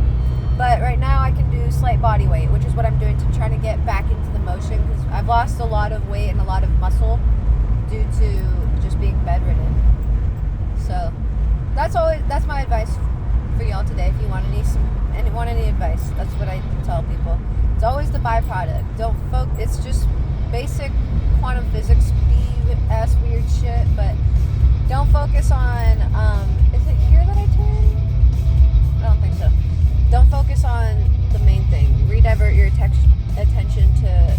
but right now I can do slight body weight, which is what I'm doing to try to get back into the motion, because I've lost a lot of weight and a lot of muscle due to just being bedridden. So that's my advice for y'all today. If you want any advice, that's what I tell people. It's always the byproduct. Don't focus. It's just basic quantum physics, ass weird shit. But don't focus on. Is it here that I turn? I don't think so. Don't focus on the main thing. Redivert your attention to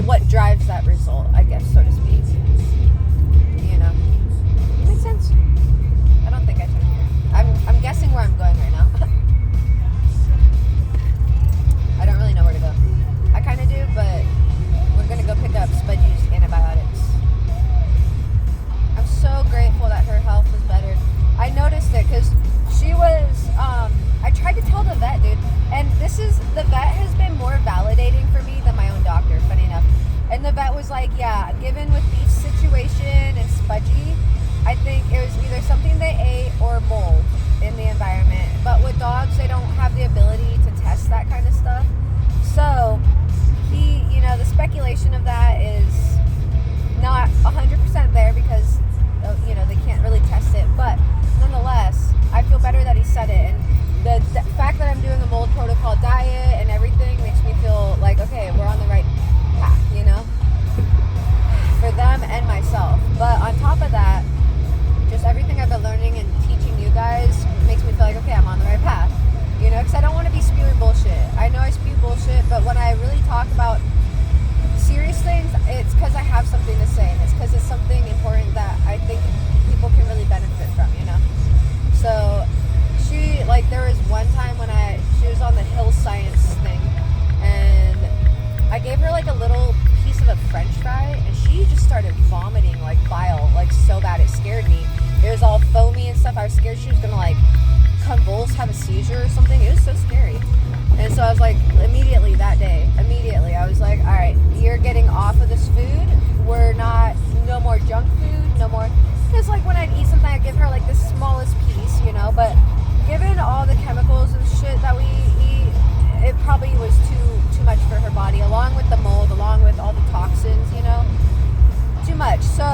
what drives that result, I guess, so to speak. Makes sense? I don't think I turned here. I'm guessing where I'm going right now. I don't really know where to go. I kind of do, but we're going to go pick up Spudgy's antibiotics. I'm so grateful that her health is better. I noticed it because she was, I tried to tell the vet, dude, and the vet has been more validating for me than my own doctor, funny enough. And the vet was like, yeah, given with Beef's situation and Spudgy, I think it was either something they ate or mold in the environment. But with dogs, they don't have the ability to test that kind of stuff. verification of that is not 100% there because, you know, they can't really test it. But nonetheless, I feel better that he said it. And the fact that I'm doing a mold protocol diet and everything makes me feel like, okay, we're on the right path, you know, for them and myself. But on top of that, just everything I've been learning and teaching you guys makes me feel like, okay, I'm on the right path, you know, because I don't want to be spewing bullshit. I know I spew bullshit, but when I really talk about serious things, it's because I have something to say, and it's because it's something important that I think people can really benefit from, you know. So she, like, there was one time when she was on the Hill Science thing, and I gave her like a little piece of a French fry, and she just started vomiting like bile, like so bad it scared me. It was all foamy and stuff. I was scared she was gonna like convulse, have a seizure or something. It was so scary. And so I was like, immediately that day, I was like, all right, you're getting off of this food. No more junk food, no more. Because like when I'd eat something, I'd give her like the smallest piece, you know. But given all the chemicals and shit that we eat, it probably was too much for her body, along with the mold, along with all the toxins, you know. Too much. So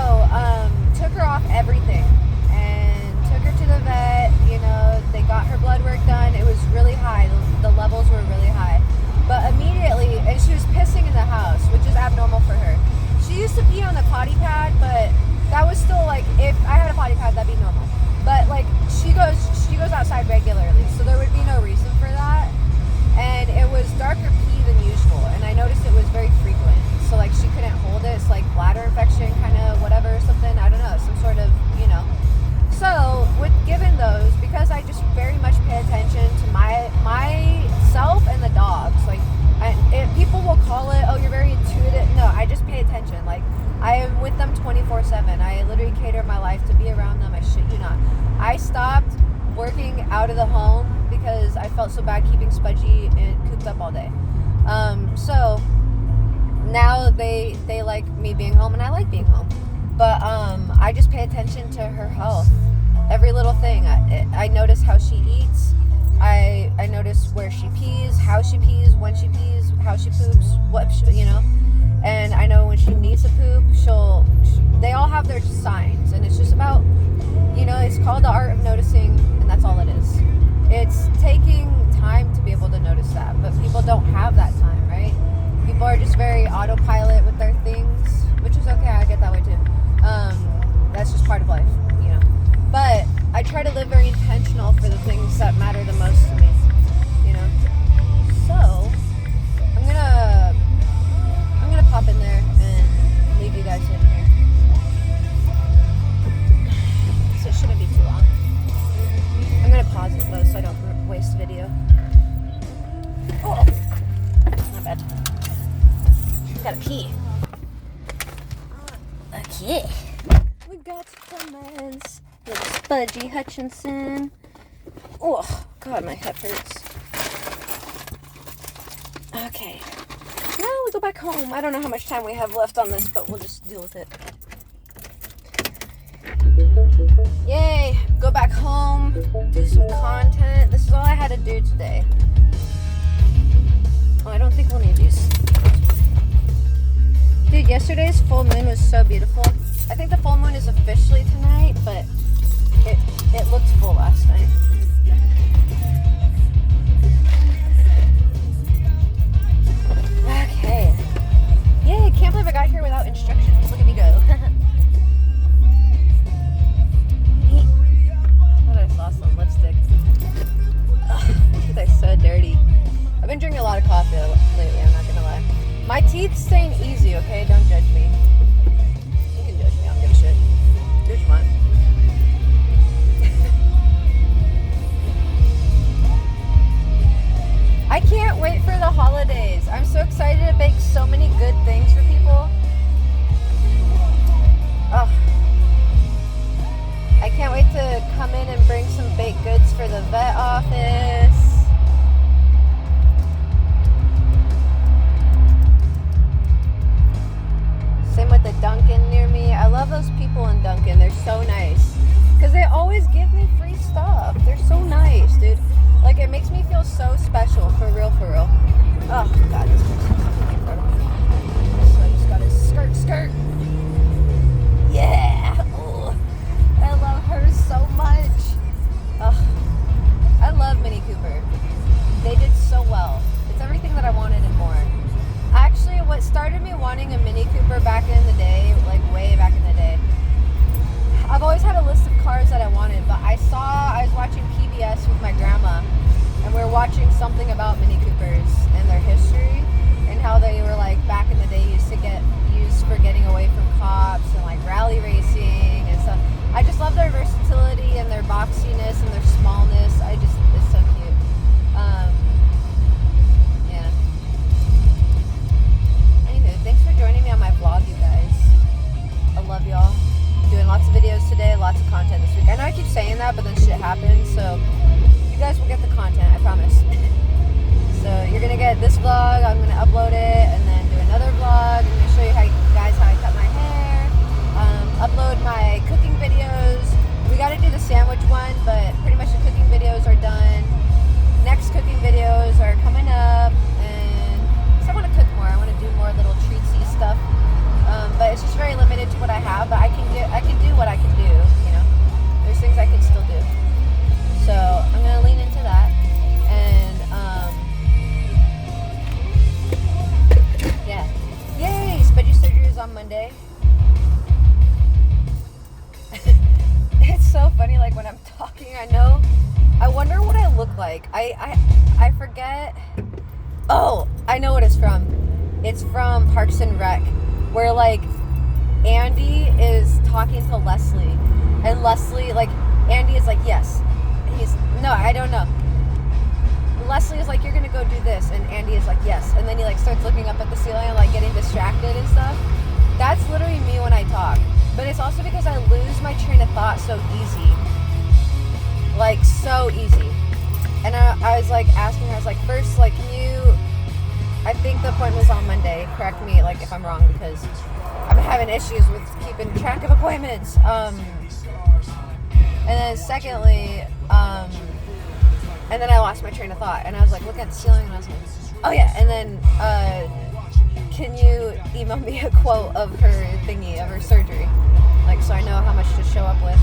took her off everything and took her to the vet. You know, they got her blood work done. It was really high. The levels were really high. But immediately, and she was pissing in the house, which is abnormal for her. She used to pee on the potty pad, but that was still like, if I had a potty pad, that'd be normal. But like, she goes outside regularly, so there would be no reason for that. And it was darker pee than usual, and I noticed it was very frequent. So like, she couldn't hold it. It's like bladder infection, kind of whatever, something. I don't know, some sort of, you know. So with given those, because I just very much pay attention to myself and the dogs, like people will call it, oh, you're very intuitive. No, I just pay attention. Like, I am with them 24/7. I literally cater my life to be around them. I shit you not. I stopped working out of the home because I felt so bad keeping Spudgy and cooped up all day. So now they like me being home, and I like being home. But I just pay attention to her health. Every little thing. I notice how she eats. I notice where she pees, how she pees, when she pees, how she poops, you know. And I know when she needs to poop, they all have their signs. And it's just about, you know, it's called the art of noticing, and that's all it is. It's taking time to be able to notice that. But people don't have that time, right? People are just very autopilot with their things, which is okay. I get that way too. That's just part of life, you know. But I try to live very intentional for the things that matter the most to me, you know. So I'm gonna pop in there and leave you guys in here. So it shouldn't be too long. I'm gonna pause it though, so I don't waste video. Oh, not bad. Gotta pee. Okay. We got comments. Little Spudgy Hutchinson. Oh, God, my head hurts. Okay. Now we go back home. I don't know how much time we have left on this, but we'll just deal with it. Yay! Go back home, do some content. This is all I had to do today. Oh, I don't think we'll need these. Dude, yesterday's full moon was so beautiful. I think the full moon is officially tonight, but it looked full last night. Okay. Yay, can't believe I got here without instructions. Look at me go. I thought I saw some lipstick. Ugh, these are so dirty. I've been drinking a lot of coffee lately, I'm not gonna lie. My teeth stain easy, okay? Don't judge me. You can judge me, I don't give a shit. Do what you want. I can't wait for the holidays. I'm so excited to bake so many good things for people. Oh. I can't wait to come in and bring some baked goods for the vet office. Same with the Dunkin' near me. I love those people in Dunkin'. They're so nice. Because they always give me free stuff. They're so nice, dude. Like, it makes me feel so special. For real, for real. Oh, God. This is so upload it, and then do another vlog. I'm going to show you guys how I cut my hair. Upload my cooking videos. We got to do the sandwich one, but pretty much the cooking videos are done. Next cooking videos are coming up, and so I want to cook more. I want to do more little treatsy stuff. But it's just very limited to what I have. But I can do what I can do. You know, there's things I can still do. So I'm gonna lean into that, and yeah, yay! Spedgy surgery is on Monday. It's so funny. Like when I'm talking, I wonder what I look like. I forget. Oh, I know what it's from. It's from Parks and Rec, where like Andy is talking to Leslie, and Leslie, like, Andy is like, yes. No, I don't know. Leslie is like, you're gonna go do this, and Andy is like, yes. And then he like starts looking up at the ceiling and like getting distracted and stuff. That's literally me when I talk. But it's also because I lose my train of thought so easy. Like, so easy. And I was like asking her, I was like, first, like, I think the appointment was on Monday. Correct me, like, if I'm wrong, because I've been having issues with keeping track of appointments. And then secondly, and then I lost my train of thought. And I was like, looking at the ceiling, and I was like, oh yeah. And then, can you email me a quote of her thingy, of her surgery? Like, so I know how much to show up with.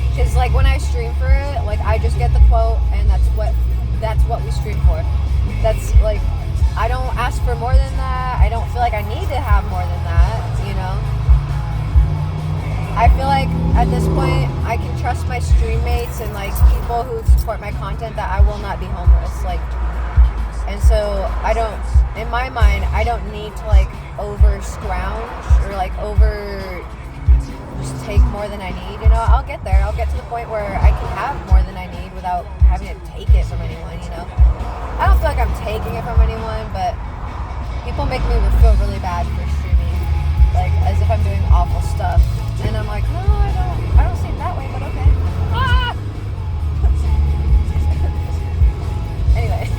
Because, like, when I stream for it, like, I just get the quote, and that's what we stream for. That's, like, I don't ask for more than that. I don't feel like I need to have more than that, you know? I feel like, at this point, I can trust my stream mates and, like, people who support my content that I will not be homeless, like, and so, in my mind, I don't need to, like, over scrounge, or, like, just take more than I need, you know? I'll get there. I'll get to the point where I can have more than I need without having to take it from anyone, you know? I don't feel like I'm taking it from anyone, but people make me feel really bad for streaming, like, as if I'm doing awful stuff. And I'm like, no, I don't see it that way, but okay. Ah! Anyway.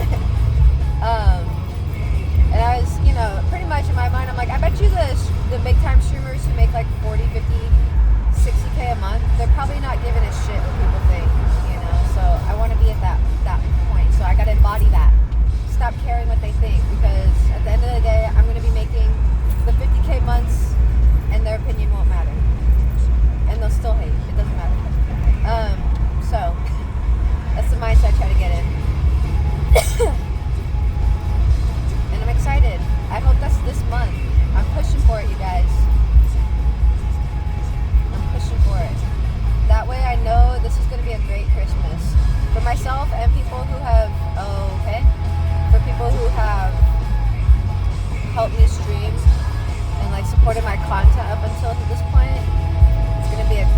And I was, you know, pretty much in my mind, I'm like, I bet you the big time streamers who make like 40, 50, 60K a month, they're probably not giving a shit what people think, you know? So I want to be at that point. So I got to embody that. Stop caring what they think, because at the end of the day, I'm going to be making the 50K months, and their opinion won't matter. And they'll still hate. It doesn't matter. So that's the mindset I try to get in. And I'm excited. I hope that's this month. I'm pushing for it, you guys. I'm pushing for it. That way I know this is going to be a great Christmas. For myself and people who have, for people who have helped me stream and like supported my content up until this point, it's going to be a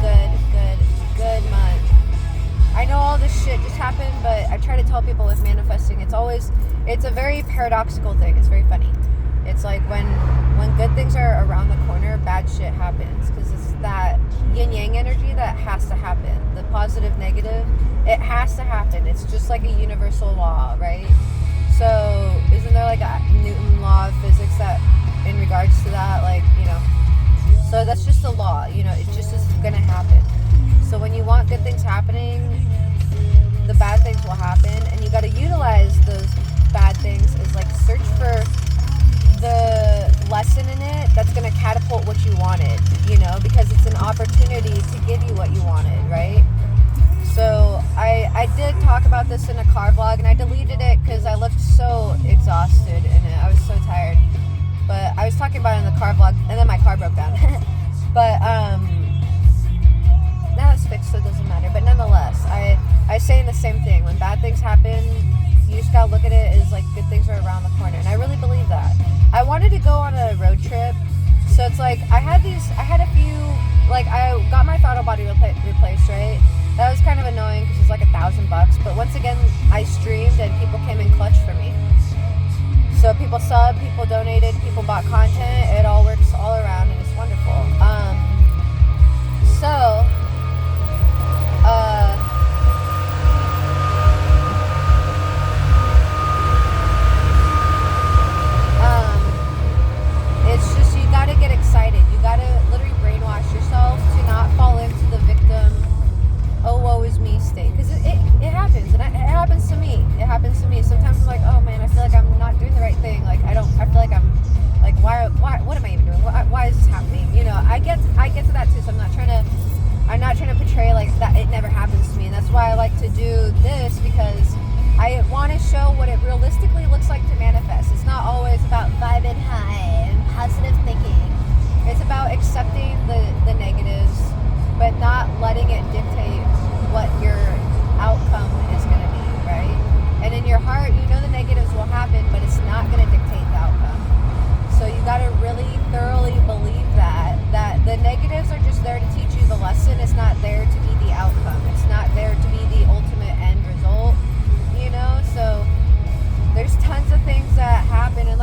good month. I know all this shit just happened, but I try to tell people with manifesting, it's a very paradoxical thing. It's very funny. It's like when good things are around the corner, bad shit happens, because it's that yin-yang energy that has to happen. The positive, negative, it has to happen. It's just like a universal law, right? So isn't there like a Newton law of physics that in regards to that, like, you know, so that's just a law, you know, it just is gonna happen. So when you want good things happening, the bad things will happen, and you got to utilize those bad things as like search for the lesson in it that's going to catapult what you wanted, you know, because it's an opportunity to give you what you wanted, right? So I did talk about this in a car vlog, and I deleted it because I looked so exhausted in it. I was so tired, but I was talking about it in the car vlog, and then my car broke down. But now it's fixed, so it doesn't matter. But nonetheless, I was saying the same thing. When bad things happen, you just gotta look at it as like good things are around the corner, and I really believe that. I wanted to go on a road trip, so it's like I had a few, like I got my throttle body replaced, right? That was kind of annoying because it's like $1,000, but once again, I streamed and people came in clutch for me. So people subbed, people donated, people bought content. It all works all around, and it's wonderful.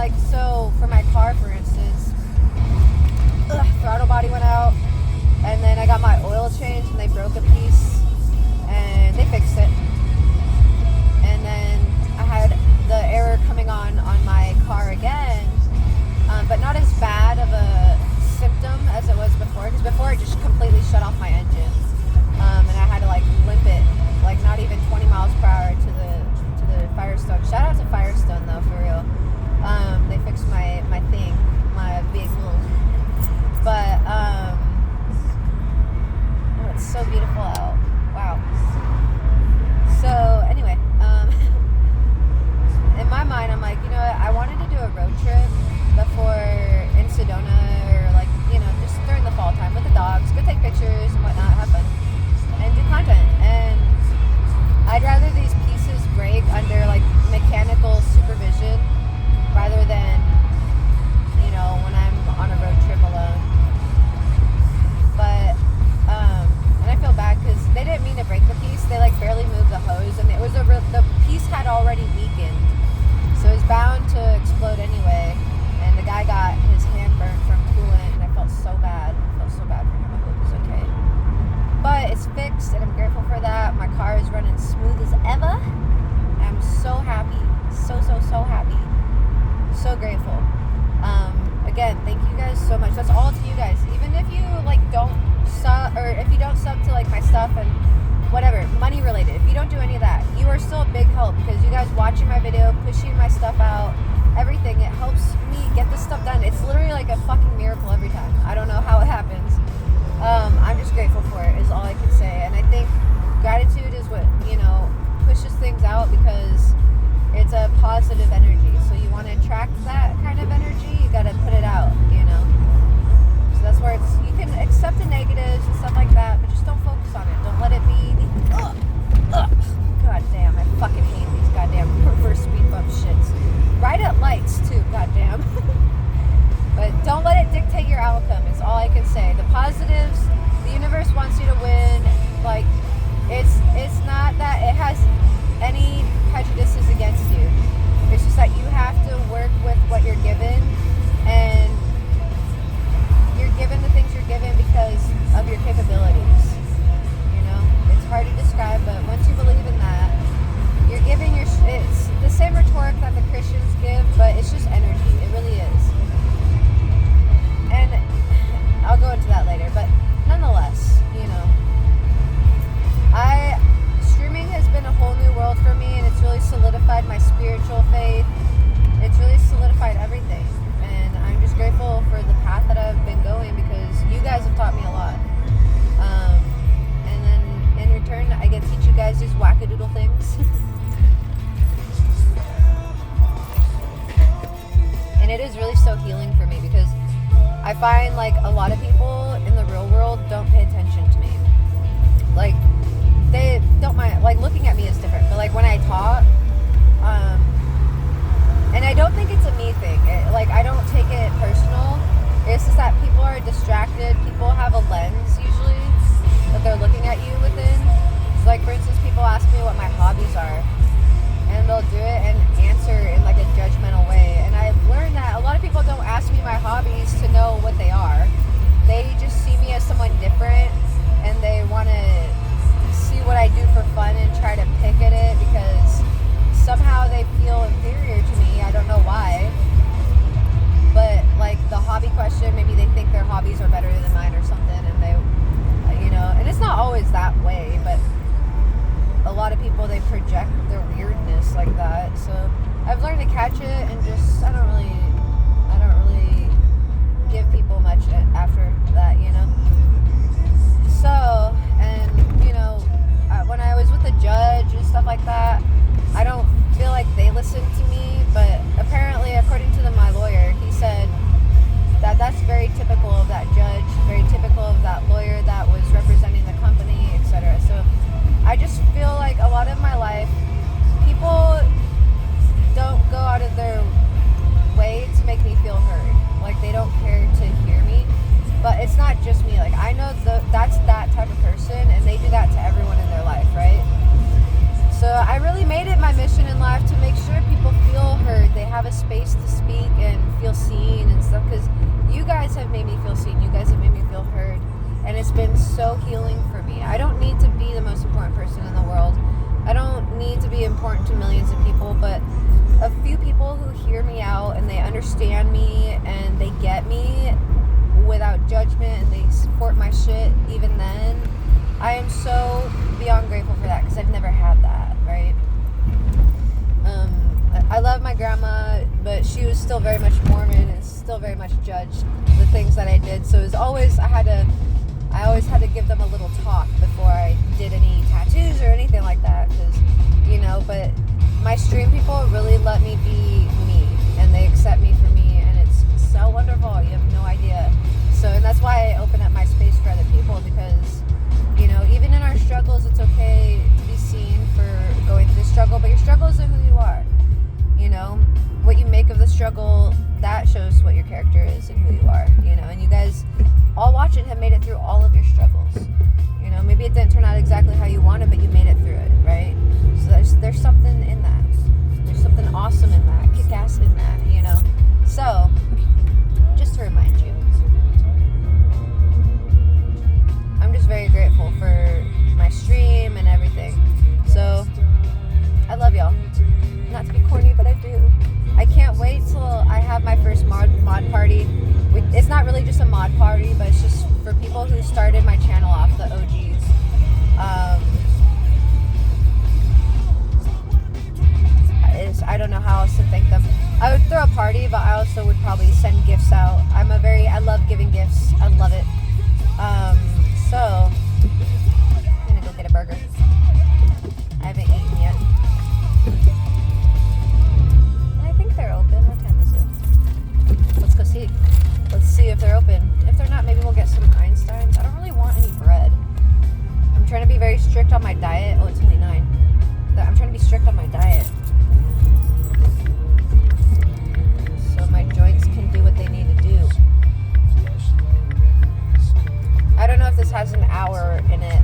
like, so for my car, for instance, throttle body went out, and then I got my oil changed, and they broke a piece, and they fixed it. And then I had the error coming on my car again, but not as bad of a symptom as it was before, because before it just completely shut off my engine, and I had to like limp it like not even 20 miles per hour to the Firestone. Shout out to Firestone though, for real. They fixed my vehicle. But oh, it's so beautiful out. Wow. So anyway, in my mind, I'm like, you know what? I wanted to do a road trip before in Sedona, or like, you know, just during the fall time with the dogs, go take pictures and whatnot, have fun, and do content. And I'd rather these pieces break under like mechanical supervision rather than, you know, when I'm on a road trip alone. But and I feel bad because they didn't mean to break the piece. They like barely moved the hose, and it was the piece had already weakened, so it was bound to explode anyway. And the guy got his hand burned from coolant, and I felt so bad. I felt so bad for him. I hope he's okay. But it's fixed, and I'm grateful for that. My car is running smooth as ever. I'm so happy. So happy. So grateful. Again, thank you guys so much. That's all to you guys. Even if you like don't sub, or if you don't sub to like my stuff and whatever, money related, if you don't do any of that, you are still a big help, because you guys watching my video, pushing my stuff out, everything, it helps me get this stuff done. It's literally like a fucking miracle every time. I don't know how it happens. I'm just grateful for it is all I can say. And I think gratitude is what, you know, pushes things out, because it's a positive energy. So you want to attract that kind of energy, you got to put it out, you know. So that's where it's, you can accept the negatives and stuff like that, but just don't focus on it. Don't let it be the god damn, I fucking hate these goddamn reverse speed bump shits. Right at lights too, goddamn. But don't let it dictate your outcome is all I can say. The positives, the universe wants you to win. Like, it's not that it has any prejudices against you. It's just that you have to work with what you're given, and you're given the things you're given because of your capabilities. You know, it's hard to describe, but once you believe in that, you're giving it's the same rhetoric that the Christians give, but it's just energy. It really is. And I'll go into that later, but nonetheless, you know, streaming has been a whole new world for me, and it's really solidified my spiritual faith. It's really solidified everything, and I'm just grateful for the path that I've been going, because you guys have taught me a lot. And then in return, I get to teach you guys these wackadoodle things. And it is really so healing for me, because I find like a lot of people in the real world don't pay attention to me. Like, they don't mind, like, looking at me is different, but like when I talk, and I don't think it's a me thing, like I don't take it personal. It's just that people are distracted. People have a lens usually that they're looking at you within. So like, for instance, people ask me what my hobbies are, and they'll do it and answer in like a judgmental way. And I've learned that a lot of people don't ask me my hobbies to know what they are. They just see me as someone different, and they want to see what I do for fun and try to pick at it, because somehow they feel inferior to me. I don't know why. a space to speak and feel seen and stuff, because you guys have made me feel seen. You guys have made me feel heard. And it's been so healing for me. I don't need to be the most important person in the world. I don't need to be important to millions of people, but a few people who hear me out and they understand me and they get me without judgment and they support my shit even then, I am so beyond grateful for that, because I've never had that, right? I love my grandma, but she was still very much Mormon and still very much judged the things that I did. So it was always, I always had to give them a little talk before I did any tattoos or anything like that, because, you know, but my stream people really let me be me, and they accept me for me, and it's so wonderful. You have no idea. So, and that's why I open up my space for other people, because, you know, even in our struggles, it's okay to be seen for going through the struggle, but your struggle isn't who you are. You know, what you make of the struggle, that shows what your character is and who you are, you know, and you guys all watching have made it through all of your struggles. You know, maybe it didn't turn out exactly how you wanted, but you made it through it, right? So there's something in that. There's something awesome in that, kick-ass in that, you know. So, just to remind you, I'm just very grateful for my stream and everything. So, I love y'all. Not to be corny, but I do. I can't wait till I have my first mod party. It's not really just a mod party, but it's just for people who started my channel off, the OGs. I don't know how else to thank them. I would throw a party, but I also would probably send gifts out. I love giving gifts. I love it. So, I'm gonna go get a burger. I haven't eaten yet. I think they're open. What time is it? Let's go see. Let's see if they're open. If they're not, maybe we'll get some Einsteins. I don't really want any bread. I'm trying to be very strict on my diet. Oh, it's only 9. I'm trying to be strict on my diet, so my joints can do what they need to do. I don't know if this has an hour in it.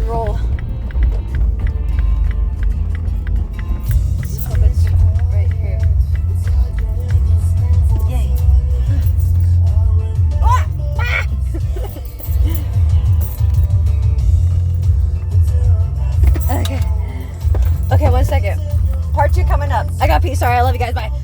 roll. So it's right here. Yay. Ah! Ah! Okay. Okay, 1 second. Part 2 coming up. I got pee. Sorry, I love you guys. Bye.